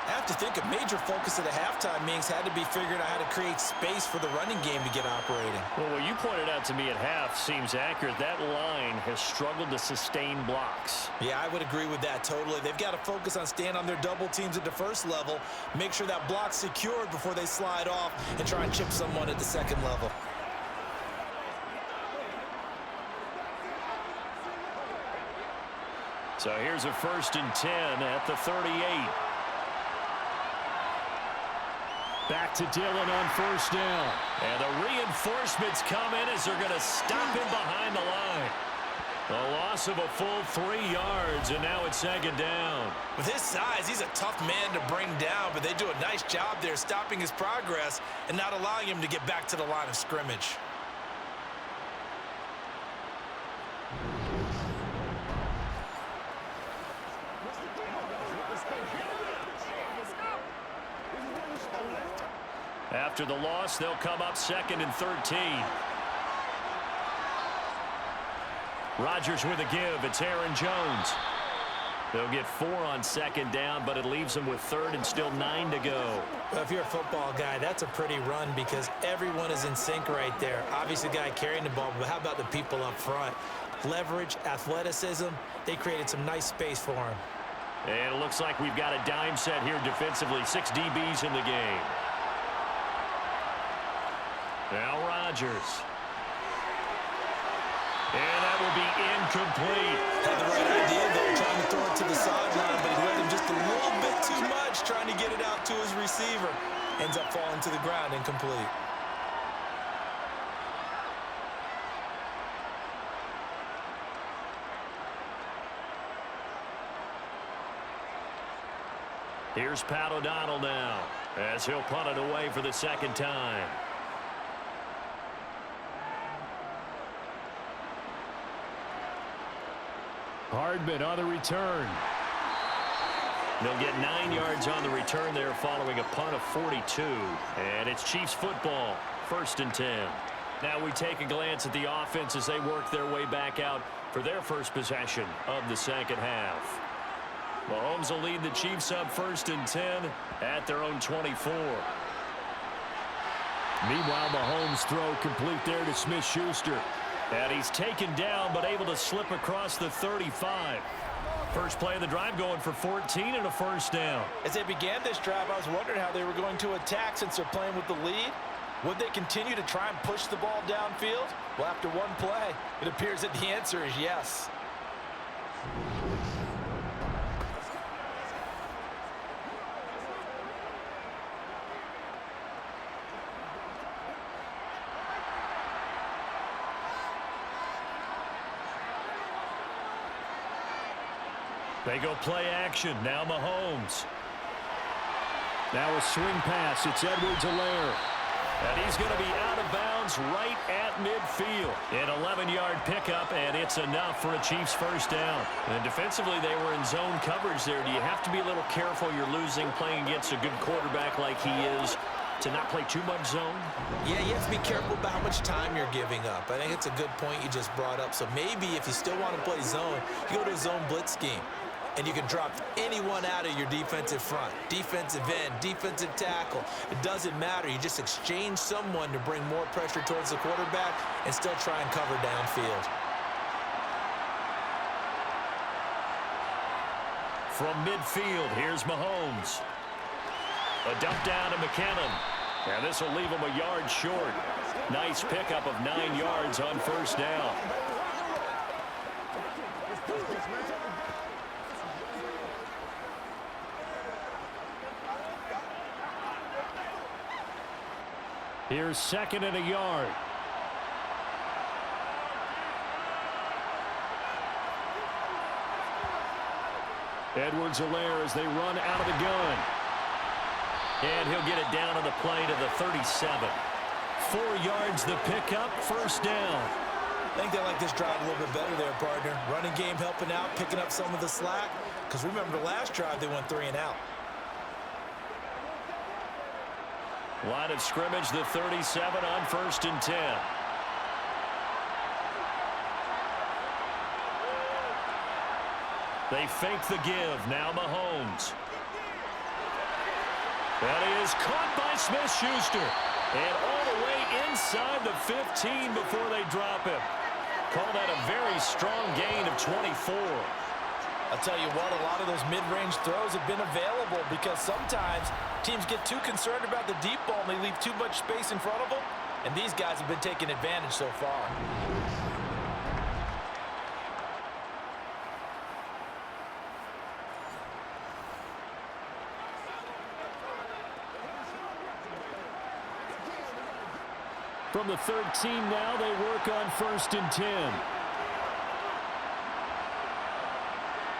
I have to think a major focus of the halftime meetings had to be figuring out how to create space for the running game to get operating. Well, what you pointed out to me at half seems accurate. That line has struggled to sustain blocks. Yeah, I would agree with that totally. They've got to focus on staying on their double teams at the first level, make sure that block's secured before they slide off and try and chip someone at the second level. So here's a 1st and 10 at the 38. Back to Dillon on 1st down. And the reinforcements come in as they're going to stop him behind the line. A loss of a full 3 yards, and now it's 2nd down. With his size, he's a tough man to bring down, but they do a nice job there stopping his progress and not allowing him to get back to the line of scrimmage. After the loss, they'll come up 2nd and 13. Rodgers with a give. It's Aaron Jones. They'll get 4 on 2nd down, but it leaves them with 3rd and still 9 to go. Well, if you're a football guy, that's a pretty run because everyone is in sync right there. Obviously, the guy carrying the ball, but how about the people up front? Leverage, athleticism, they created some nice space for him. And it looks like we've got a dime set here defensively. 6 DBs in the game. Now Rodgers. And that will be incomplete. Had the right idea, though, trying to throw it to the sideline, but he let him just a little bit too much trying to get it out to his receiver. Ends up falling to the ground, incomplete. Here's Pat O'Donnell now as he'll punt it away for the 2nd time. Hardman on the return. They'll get 9 yards on the return there following a punt of 42. And it's Chiefs football, 1st and 10. Now we take a glance at the offense as they work their way back out for their first possession of the second half. Mahomes will lead the Chiefs up 1st and 10 at their own 24. Meanwhile, Mahomes' throw complete there to Smith-Schuster. And he's taken down but able to slip across the 35. First play of the drive going for 14 and a 1st down. As they began this drive, I was wondering how they were going to attack since they're playing with the lead. Would they continue to try and push the ball downfield? Well, after one play, it appears that the answer is yes. They go play action. Now Mahomes. Now a swing pass. It's Edwards-Helaire. And he's going to be out of bounds right at midfield. An 11-yard pickup, and it's enough for a Chiefs first down. And defensively, they were in zone coverage there. Do you have to be a little careful? You're losing playing against a good quarterback like he is to not play too much zone? Yeah, you have to be careful about how much time you're giving up. I think it's a good point you just brought up. So maybe if you still want to play zone, you go to a zone blitz scheme. And you can drop anyone out of your defensive front, defensive end, defensive tackle. It doesn't matter. You just exchange someone to bring more pressure towards the quarterback and still try and cover downfield. From midfield, here's Mahomes. A dump down to McKinnon. And this will leave him a yard short. Nice pickup of 9 yards on first down. Here's second and a yard. Edwards-Helaire as they run out of the gun. And he'll get it down on the play to the 37. 4 yards the pickup, first down. I think they like this drive a little bit better there, partner. Running game helping out, picking up some of the slack. Because remember, the last drive they went 3 and out. Line of scrimmage, the 37 on first and 10. They fake the give. Now Mahomes. That is caught by Smith-Schuster. And all the way inside the 15 before they drop him. Call that a very strong gain of 24. I'll tell you what, a lot of those mid-range throws have been available because sometimes teams get too concerned about the deep ball and they leave too much space in front of them. And these guys have been taking advantage so far. From the 13 now, they work on first and 10.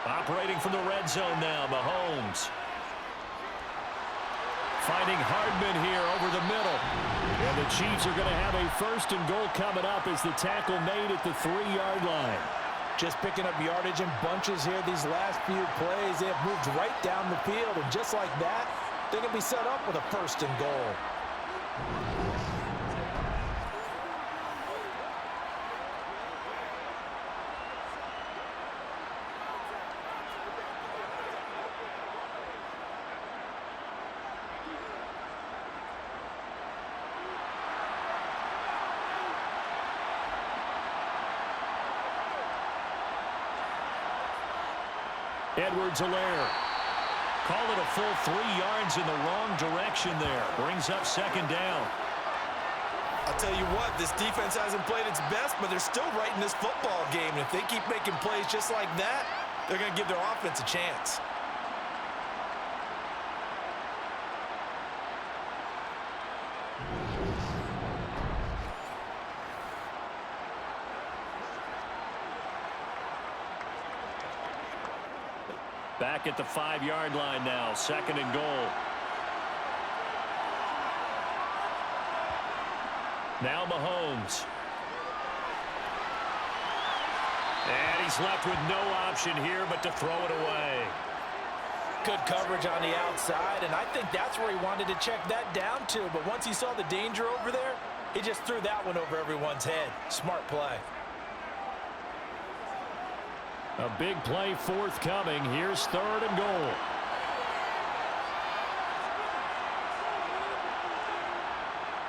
Operating from the red zone now, Mahomes. Finding Hardman here over the middle. And the Chiefs are going to have a first and goal coming up as the tackle made at the 3-yard line. Just picking up yardage in bunches here these last few plays. They have moved right down the field, and just like that, they're going to be set up with a first and goal. Edwards-Helaire. Call it a full 3 yards in the wrong direction there. Brings up second down. I'll tell you what, this defense hasn't played its best, but they're still right in this football game. And if they keep making plays just like that, they're going to give their offense a chance. Back at the 5-yard line now, second and goal. Now Mahomes. And he's left with no option here but to throw it away. Good coverage on the outside, and I think that's where he wanted to check that down to. But once he saw the danger over there, he just threw that one over everyone's head. Smart play. A big play forthcoming. Here's third and goal.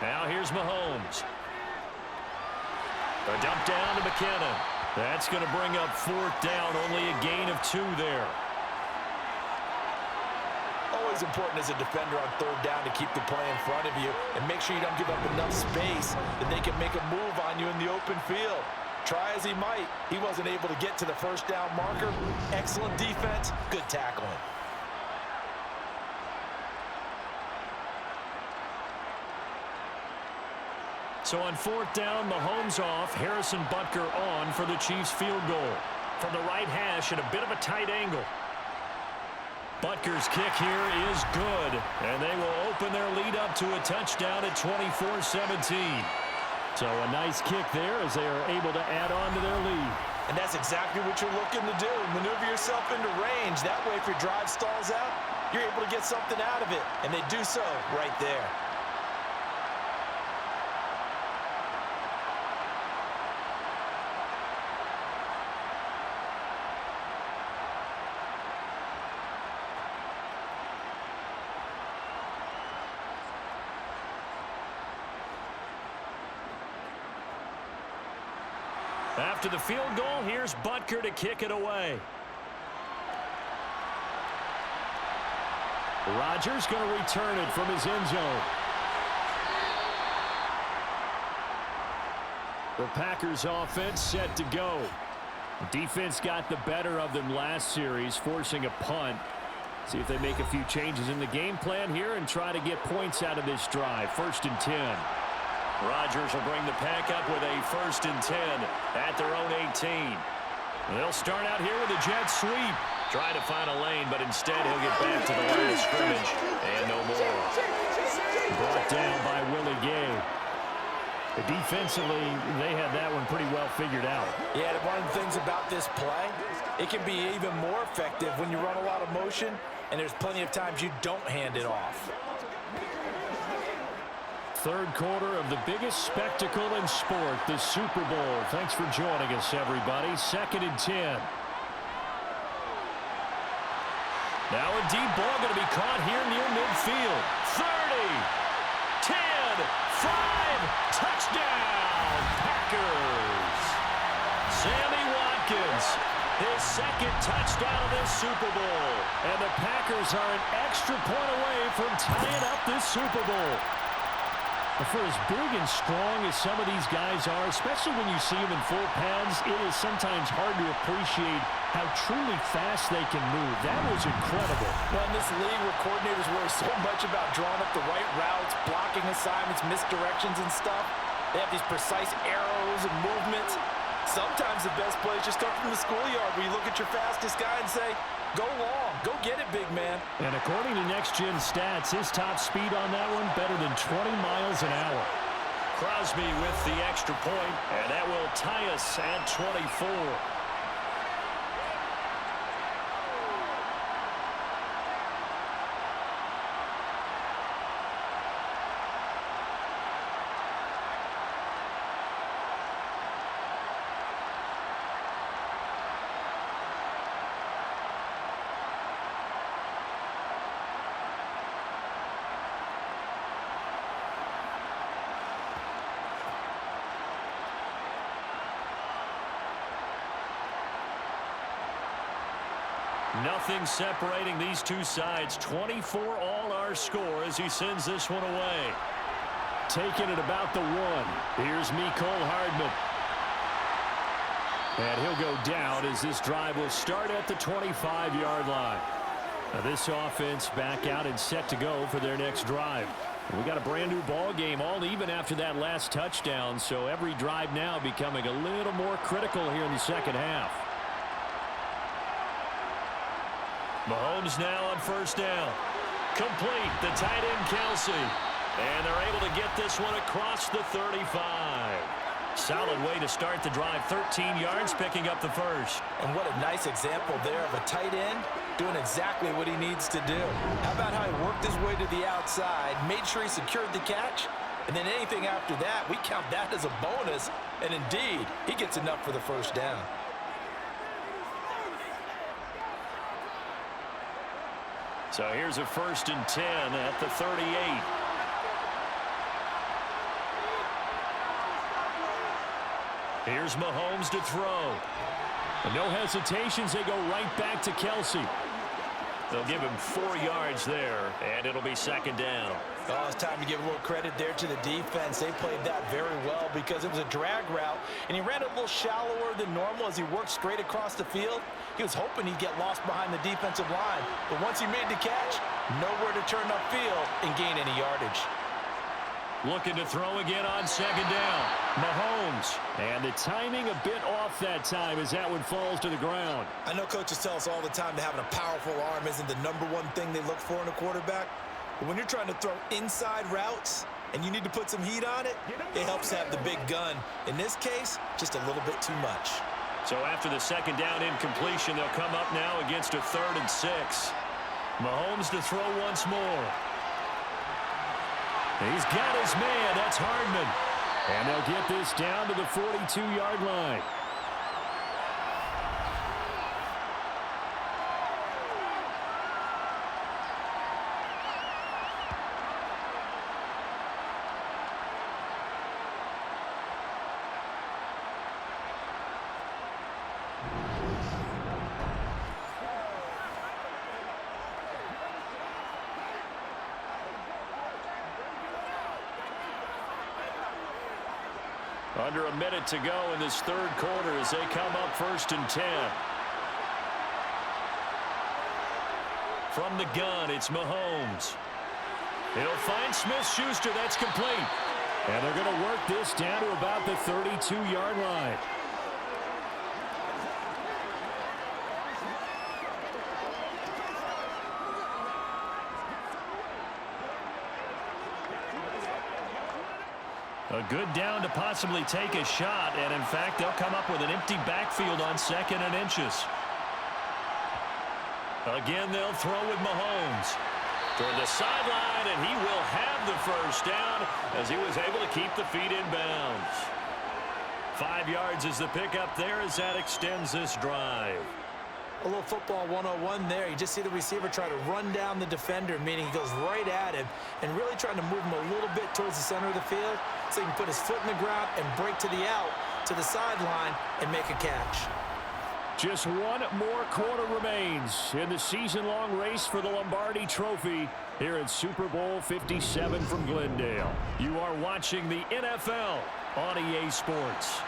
Now here's Mahomes. A dump down to McKinnon. That's going to bring up fourth down. Only a gain of 2 there. Always always important as a defender on third down to keep the play in front of you and make sure you don't give up enough space that they can make a move on you in the open field. Try as he might, he wasn't able to get to the first down marker. Excellent defense, good tackling. So on fourth down, Mahomes off, Harrison Butker on for the Chiefs field goal. From the right hash at a bit of a tight angle. Butker's kick here is good, and they will open their lead up to a touchdown at 24-17. So a nice kick there as they are able to add on to their lead. And that's exactly what you're looking to do. Maneuver yourself into range. That way, if your drive stalls out, you're able to get something out of it. And they do so right there. After the field goal, here's Butker to kick it away. Rodgers going to return it from his end zone. The Packers offense set to go. Defense got the better of them last series, forcing a punt. See if they make a few changes in the game plan here and try to get points out of this drive. 1st and 10. Rodgers will bring the pack up with a 1st and 10 at their own 18. They'll start out here with a jet sweep. Try to find a lane, but instead he'll get back to the line of scrimmage. And no more. Brought down by Willie Gay. Defensively, they had that one pretty well figured out. Yeah, one of the things about this play, it can be even more effective when you run a lot of motion, and there's plenty of times you don't hand it off. Third quarter of the biggest spectacle in sport, the Super Bowl. Thanks for joining us, everybody. 2nd and 10. Now a deep ball going to be caught here near midfield. 30, 10, 5, touchdown, Packers. Sammy Watkins, his 2nd touchdown of this Super Bowl. And the Packers are an extra point away from tying up this Super Bowl. For as big and strong as some of these guys are, especially when you see them in full pads, it is sometimes hard to appreciate how truly fast they can move. That was incredible. Well, in this league where coordinators worry so much about drawing up the right routes, blocking assignments, misdirections and stuff, they have these precise arrows and movements. Sometimes the best play is just start from the schoolyard where you look at your fastest guy and say, go long, go get it, big man. And according to Next Gen Stats, his top speed on that one better than 20 miles an hour. Crosby with the extra point, and that will tie us at 24. Nothing separating these two sides. 24 all our score as he sends this one away. Taking it about the 1. Here's Mecole Hardman. And he'll go down as this drive will start at the 25-yard line. Now this offense back out and set to go for their next drive. We got a brand new ball game, all even after that last touchdown, so every drive now becoming a little more critical here in the second half. Mahomes now on 1st down. Complete, the tight end Kelsey. And they're able to get this one across the 35. Solid way to start the drive. 13 yards, picking up the 1st. And what a nice example there of a tight end doing exactly what he needs to do. How about how he worked his way to the outside, made sure he secured the catch, and then anything after that, we count that as a bonus. And indeed, he gets enough for the 1st down. So here's a 1st and 10 at the 38. Here's Mahomes to throw. And no hesitations, they go right back to Kelsey. They'll give him 4 yards there, and it'll be second down. Oh, it's time to give a little credit there to the defense. They played that very well because it was a drag route, and he ran it a little shallower than normal as he worked straight across the field. He was hoping he'd get lost behind the defensive line, but once he made the catch, nowhere to turn upfield and gain any yardage. Looking to throw again on second down. Mahomes. And the timing a bit off that time as that one falls to the ground. I know coaches tell us all the time that having a powerful arm isn't the #1 thing they look for in a quarterback. But when you're trying to throw inside routes and you need to put some heat on it, it helps have the big gun. In this case, just a little bit too much. So after the second down incompletion, they'll come up now against a 3rd and 6. Mahomes to throw once more. He's got his man. That's Hardman. And they'll get this down to the 42-yard line. Under a minute to go in this 3rd quarter as they come up 1st and 10. From the gun, it's Mahomes. He'll find Smith-Schuster. That's complete. And they're going to work this down to about the 32-yard line. A good down to possibly take a shot, and in fact, they'll come up with an empty backfield on 2nd and inches. Again, they'll throw with Mahomes. Toward the sideline, and he will have the first down as he was able to keep the feet in bounds. 5 yards is the pickup there as that extends this drive. A little football 101 there. You just see the receiver try to run down the defender, meaning he goes right at him and really trying to move him a little bit towards the center of the field so he can put his foot in the ground and break to the out, to the sideline, and make a catch. Just one more quarter remains in the season-long race for the Lombardi Trophy here at Super Bowl 57 from Glendale. You are watching the NFL on EA Sports.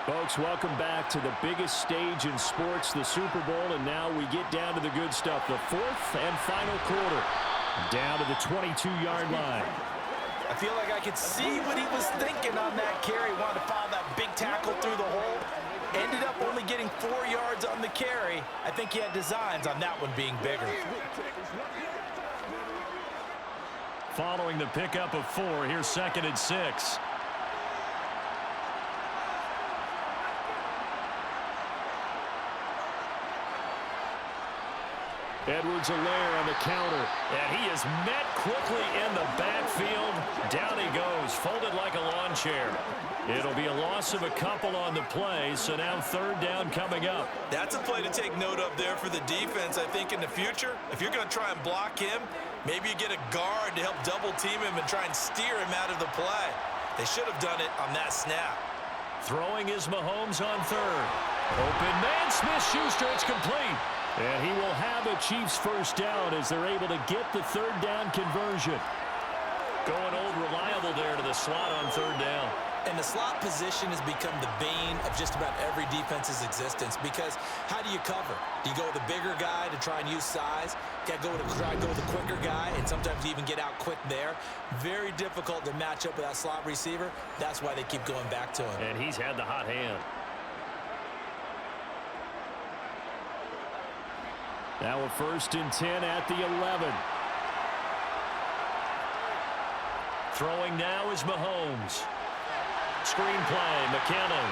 Folks, welcome back to the biggest stage in sports, the Super Bowl, and now we get down to the good stuff, the 4th and final quarter, down to the 22-yard line. I feel like I could see what he was thinking on that carry. Wanted to follow that big tackle through the hole. Ended up only getting 4 yards on the carry. I think he had designs on that one being bigger. Following the pickup of 4, here's 2nd and 6. Edwards-Helaire on the counter. And he is met quickly in the backfield. Down he goes, folded like a lawn chair. It'll be a loss of a couple on the play, so now 3rd down coming up. That's a play to take note of there for the defense, I think, in the future. If you're going to try and block him, maybe you get a guard to help double-team him and try and steer him out of the play. They should have done it on that snap. Throwing is Mahomes on 3rd. Open man, Smith-Schuster, it's complete. And he will have a Chiefs first down as they're able to get the 3rd down conversion. Going old reliable there to the slot on 3rd down. And the slot position has become the bane of just about every defense's existence because how do you cover? Do you go with a bigger guy to try and use size? Try to go with a quicker guy, and sometimes you even get out quick there. Very difficult to match up with that slot receiver. That's why they keep going back to him. And he's had the hot hand. Now a 1st and 10 at the 11. Throwing now is Mahomes. Screen play, McKinnon.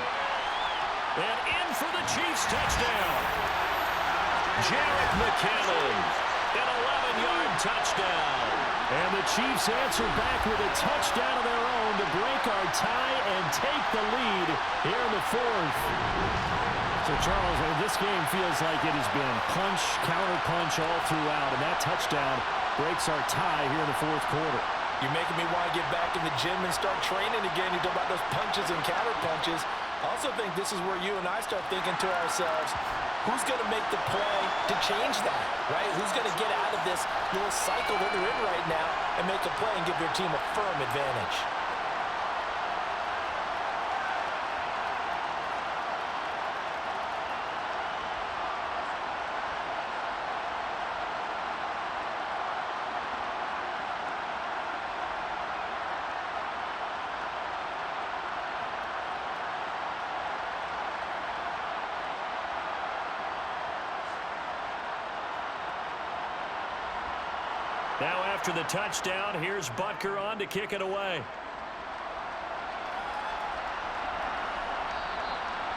And in for the Chiefs touchdown. Jarek McKinnon, an 11-yard touchdown. And the Chiefs answer back with a touchdown of their own to break our tie and take the lead here in the 4th. So, Charles, this game feels like it has been punch, counter-punch all throughout, and that touchdown breaks our tie here in the 4th quarter. You're making me want to get back in the gym and start training again. You talk about those punches and counter punches. I also think this is where you and I start thinking to ourselves, who's going to make the play to change that, right? Who's going to get out of this little cycle that they're in right now and make a play and give their team a firm advantage? Now after the touchdown, here's Butker on to kick it away.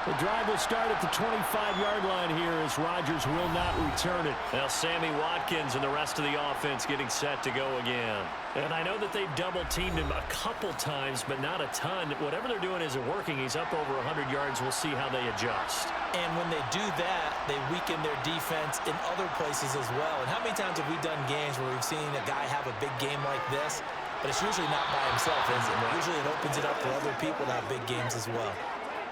The drive will start at the 25-yard line here as Rodgers will not return it. Now Sammy Watkins and the rest of the offense getting set to go again. And I know that they've double-teamed him a couple times, but not a ton. Whatever they're doing isn't working. He's up over 100 yards. We'll see how they adjust. And when they do that, they weaken their defense in other places as well. And how many times have we done games where we've seen a guy have a big game like this, but it's usually not by himself, is it? Usually it opens it up for other people to have big games as well.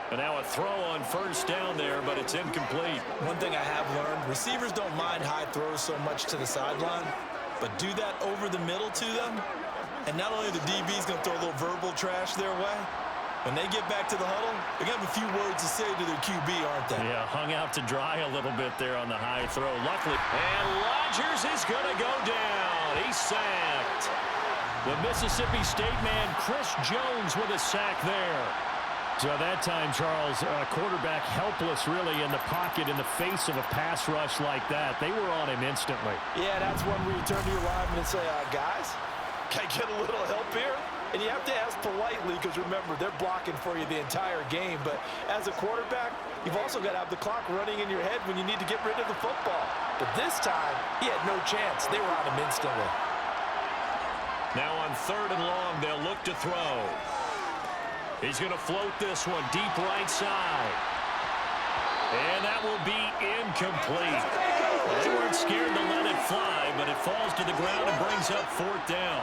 And now a throw on first down there, but it's incomplete. One thing I have learned, receivers don't mind high throws so much to the sideline, but do that over the middle to them, and not only the DB's going to throw a little verbal trash their way, when they get back to the huddle, they're going to have a few words to say to their QB, aren't they? Yeah, hung out to dry a little bit there on the high throw. Luckily, and Rodgers is going to go down. He's sacked. The Mississippi State man, Chris Jones, with a sack there. So that time, Charles, quarterback helpless really in the pocket in the face of a pass rush like that. They were on him instantly. Yeah, that's one where you turn to your lineman and say, guys, can I get a little help here? And you have to ask politely because, remember, they're blocking for you the entire game. But as a quarterback, you've also got to have the clock running in your head when you need to get rid of the football. But this time, he had no chance. They were on him instantly. Now on 3rd and long, they'll look to throw. He's going to float this one deep right side. And that will be incomplete. They weren't scared to let it fly, but it falls to the ground and brings up 4th down.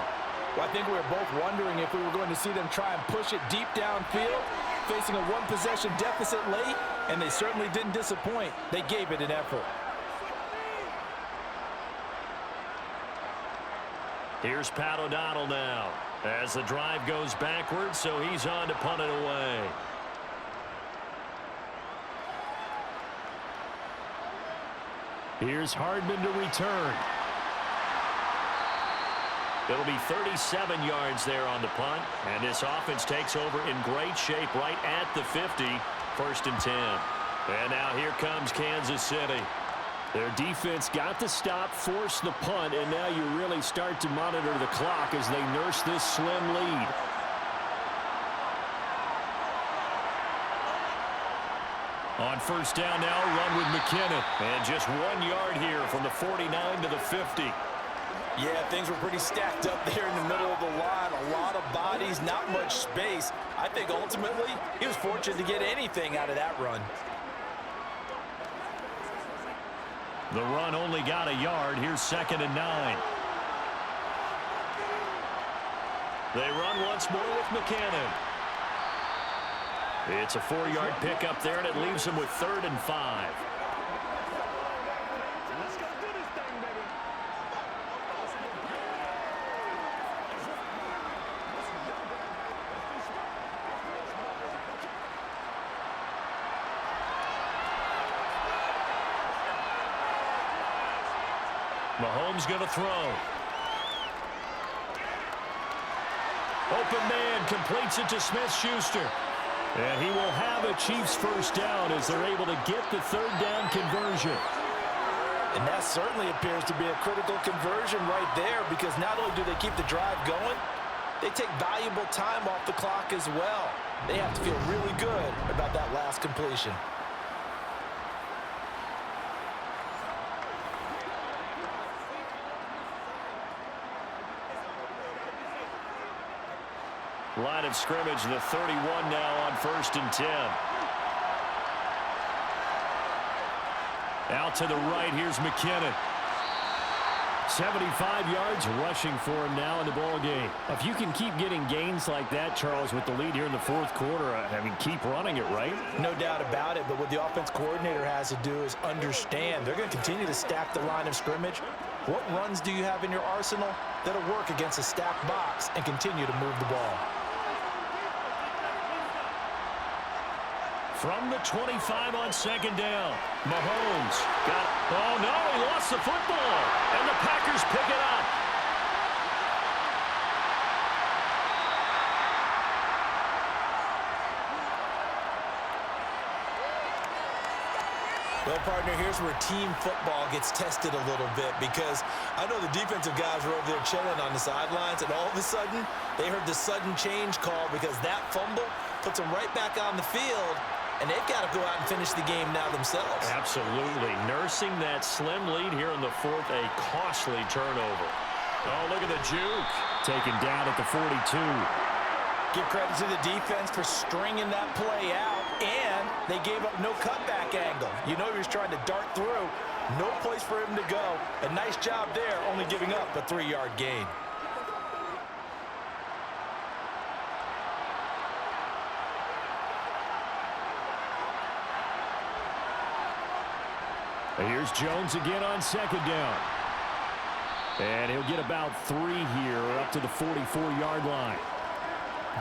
Well, I think we were both wondering if we were going to see them try and push it deep downfield, facing a one-possession deficit late, and they certainly didn't disappoint. They gave it an effort. Here's Pat O'Donnell now as the drive goes backwards, so he's on to punt it away. Here's Hardman to return. It'll be 37 yards there on the punt, and this offense takes over in great shape right at the 50, 1st and 10. And now here comes Kansas City. Their defense got the stop, forced the punt, and now you really start to monitor the clock as they nurse this slim lead. On 1st down now, run with McKinnon. And just 1 yard here from the 49 to the 50. Yeah, things were pretty stacked up there in the middle of the line. A lot of bodies, not much space. I think ultimately he was fortunate to get anything out of that run. The run only got a yard. Here's 2nd and 9. They run once more with McKinnon. It's a 4-yard pickup there, and it leaves them with 3rd and 5. Let's go do this thing, baby. Mahomes going to throw. Open man completes it to Smith-Schuster. And he will have a Chiefs 1st down as they're able to get the 3rd down conversion. And that certainly appears to be a critical conversion right there, because not only do they keep the drive going, they take valuable time off the clock as well. They have to feel really good about that last completion. Line of scrimmage, the 31 now on 1st and 10. Out to the right, here's McKinnon. 75 yards rushing for him now in the ball game. If you can keep getting gains like that, Charles, with the lead here in the fourth quarter, I mean, keep running it, right? No doubt about it, but what the offense coordinator has to do is understand they're going to continue to stack the line of scrimmage. What runs do you have in your arsenal that'll work against a stacked box and continue to move the ball? From the 25 on second down, Mahomes got it. Oh, no, he lost the football, and the Packers pick it up. Well, partner, here's where team football gets tested a little bit because I know the defensive guys were over there chilling on the sidelines, and all of a sudden, they heard the sudden change call because that fumble puts them right back on the field, and they've got to go out and finish the game now themselves. Absolutely. Nursing that slim lead here in the fourth, a costly turnover. Oh, look at the juke. Taken down at the 42. Give credit to the defense for stringing that play out, and they gave up no cutback angle. You know he was trying to dart through. No place for him to go. A nice job there, only giving up a 3-yard gain. Here's Jones again on second down. And he'll get about 3 here up to the 44-yard line.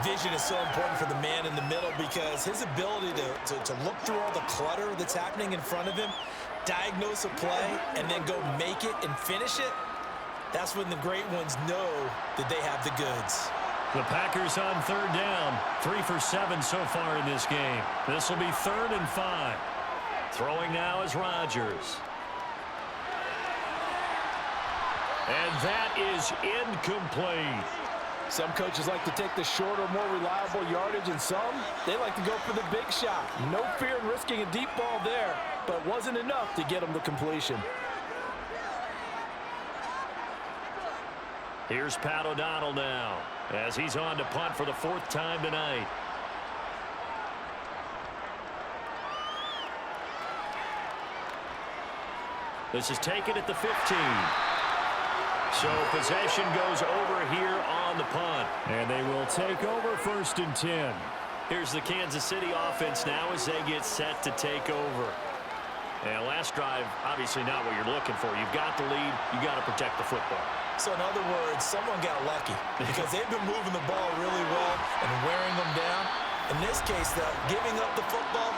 Vision is so important for the man in the middle because his ability to look through all the clutter that's happening in front of him, diagnose a play, and then go make it and finish it, that's when the great ones know that they have the goods. The Packers on third down. 3 for 7 so far in this game. This will be 3rd and 5. Throwing now is Rodgers. And that is incomplete. Some coaches like to take the shorter, more reliable yardage, and some, they like to go for the big shot. No fear in risking a deep ball there, but it wasn't enough to get them the completion. Here's Pat O'Donnell now, as he's on to punt for the 4th time tonight. This is taken at the 15. So possession goes over here on the punt. And they will take over 1st and 10. Here's the Kansas City offense now as they get set to take over. And last drive, obviously not what you're looking for. You've got the lead. You've got to protect the football. So in other words, someone got lucky because they've been moving the ball really well and wearing them down. In this case, though, giving up the football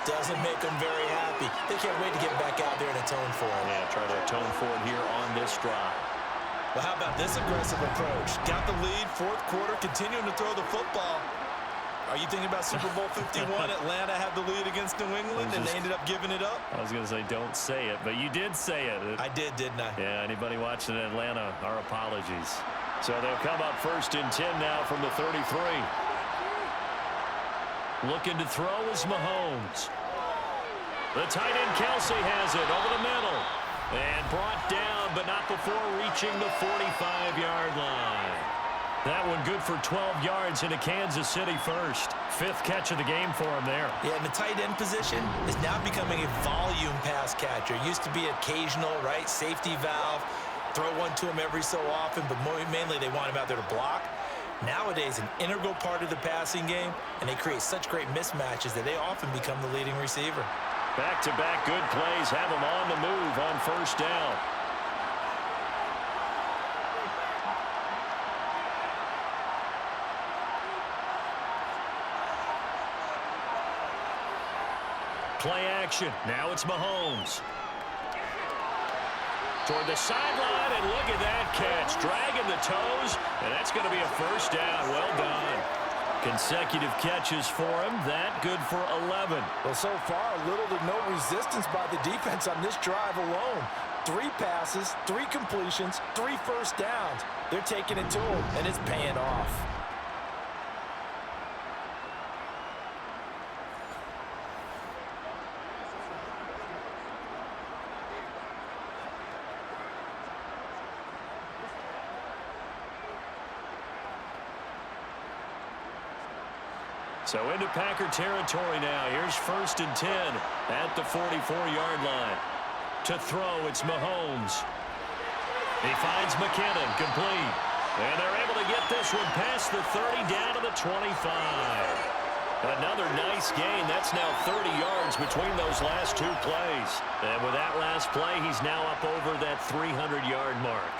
doesn't make them very happy. They can't wait to get back out there and atone for it. Yeah, try to atone for it here on this drive. Well, how about this aggressive approach? Got the lead, 4th quarter, continuing to throw the football. Are you thinking about Super Bowl 51? Atlanta had the lead against New England, and they ended up giving it up? I was going to say don't say it, but you did say it. I did, didn't I? Yeah, anybody watching in Atlanta, our apologies. So they'll come up 1st and 10 now from the 33. Looking to throw is Mahomes. The tight end Kelsey has it over the middle. And brought down, but not before reaching the 45-yard line. That one good for 12 yards into Kansas City first. 5th catch of the game for him there. Yeah, and the tight end position is now becoming a volume pass catcher. Used to be occasional, right? Safety valve. Throw one to him every so often, but mainly they want him out there to block. Nowadays, an integral part of the passing game, and they create such great mismatches that they often become the leading receiver. Back-to-back good plays have him on the move on 1st down. Play action. Now it's Mahomes. Toward the sideline, and look at that catch. Dragging the toes, and that's going to be a 1st down. Well done. Consecutive catches for him. That good for 11. Well, so far, little to no resistance by the defense on this drive alone. 3 passes, 3 completions, 3 first downs. They're taking it to him, and it's paying off. So into Packer territory now. Here's 1st and 10 at the 44-yard line. To throw, it's Mahomes. He finds McKinnon, complete. And they're able to get this one past the 30 down to the 25. Another nice gain. That's now 30 yards between those last two plays. And with that last play, he's now up over that 300-yard mark.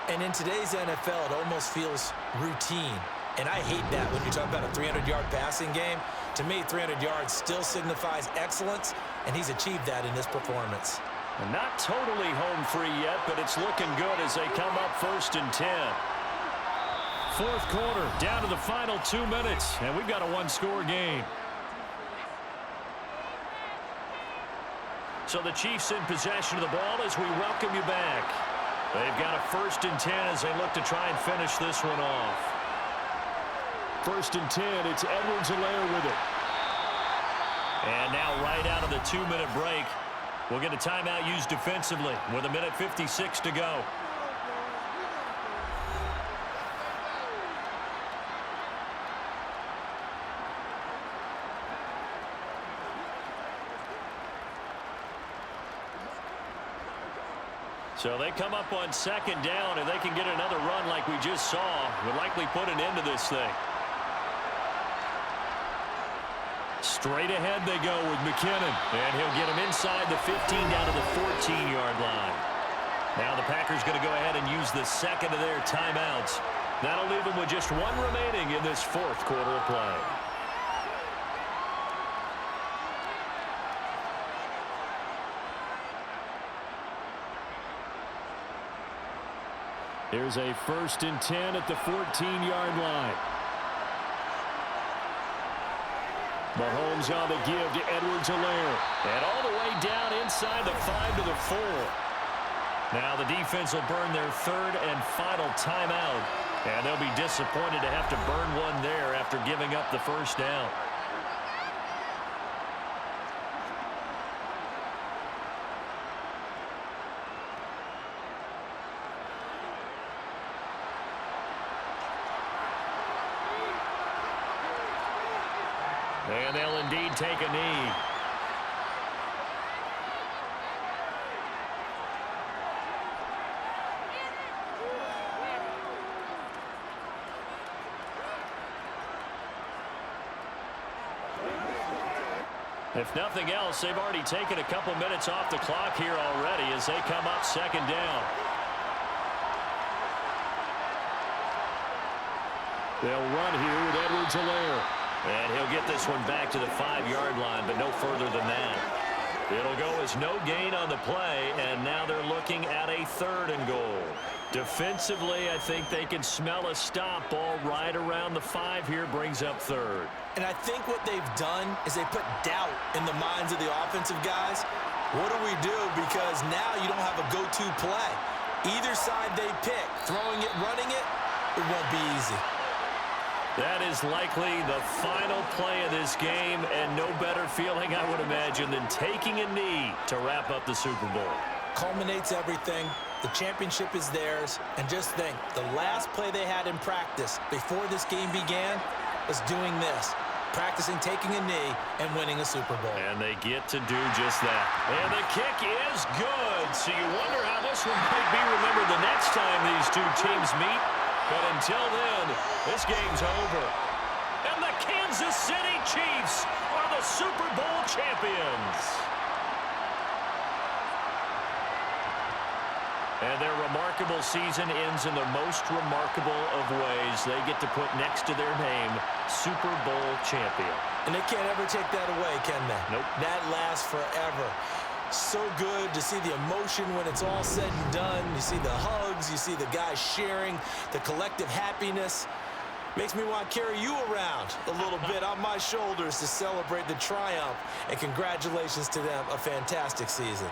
And in today's NFL, it almost feels routine. And I hate that when you talk about a 300-yard passing game. To me, 300 yards still signifies excellence, and he's achieved that in this performance. Not totally home free yet, but it's looking good as they come up 1st and 10. Fourth quarter, down to the final 2 minutes, and we've got a one-score game. So the Chiefs in possession of the ball as we welcome you back. They've got a 1st and 10 as they look to try and finish this one off. 1st and 10, it's Edwards-Helaire with it. And now right out of the 2-minute break, we'll get a timeout used defensively with 1:56 to go. So they come up on 2nd down. If they can get another run like we just saw, would likely put an end to this thing. Straight ahead they go with McKinnon. And he'll get him inside the 15 down to the 14-yard line. Now the Packers going to go ahead and use the second of their timeouts. That'll leave them with just one remaining in this 4th quarter of play. Here's a 1st and 10 at the 14-yard line. Mahomes on the give to Edwards-Helaire. And all the way down inside the 5 to the 4. Now the defense will burn their 3rd and final timeout. And they'll be disappointed to have to burn one there after giving up the 1st down. And they'll indeed take a knee. If nothing else, they've already taken a couple minutes off the clock here already as they come up 2nd down. They'll run here with Edwards-Helaire. And he'll get this one back to the 5-yard line, but no further than that. It'll go as no gain on the play, and now they're looking at a 3rd and goal. Defensively, I think they can smell a stop ball right around the 5 here, brings up 3rd. And I think what they've done is they put doubt in the minds of the offensive guys. What do we do? Because now you don't have a go-to play. Either side they pick, throwing it, running it, it won't be easy. That is likely the final play of this game, and no better feeling, I would imagine, than taking a knee to wrap up the Super Bowl. Culminates everything. The championship is theirs. And just think, the last play they had in practice before this game began was doing this, practicing taking a knee and winning a Super Bowl. And they get to do just that. And the kick is good. So you wonder how this one might be remembered the next time these two teams meet. But until then, this game's over. And the Kansas City Chiefs are the Super Bowl champions. And their remarkable season ends in the most remarkable of ways. They get to put next to their name, Super Bowl champion. And they can't ever take that away, can they? Nope. That lasts forever. So good to see the emotion when it's all said and done. You see the hugs, you see the guys sharing, the collective happiness. Makes me want to carry you around a little bit on my shoulders to celebrate the triumph. And congratulations to them, a fantastic season.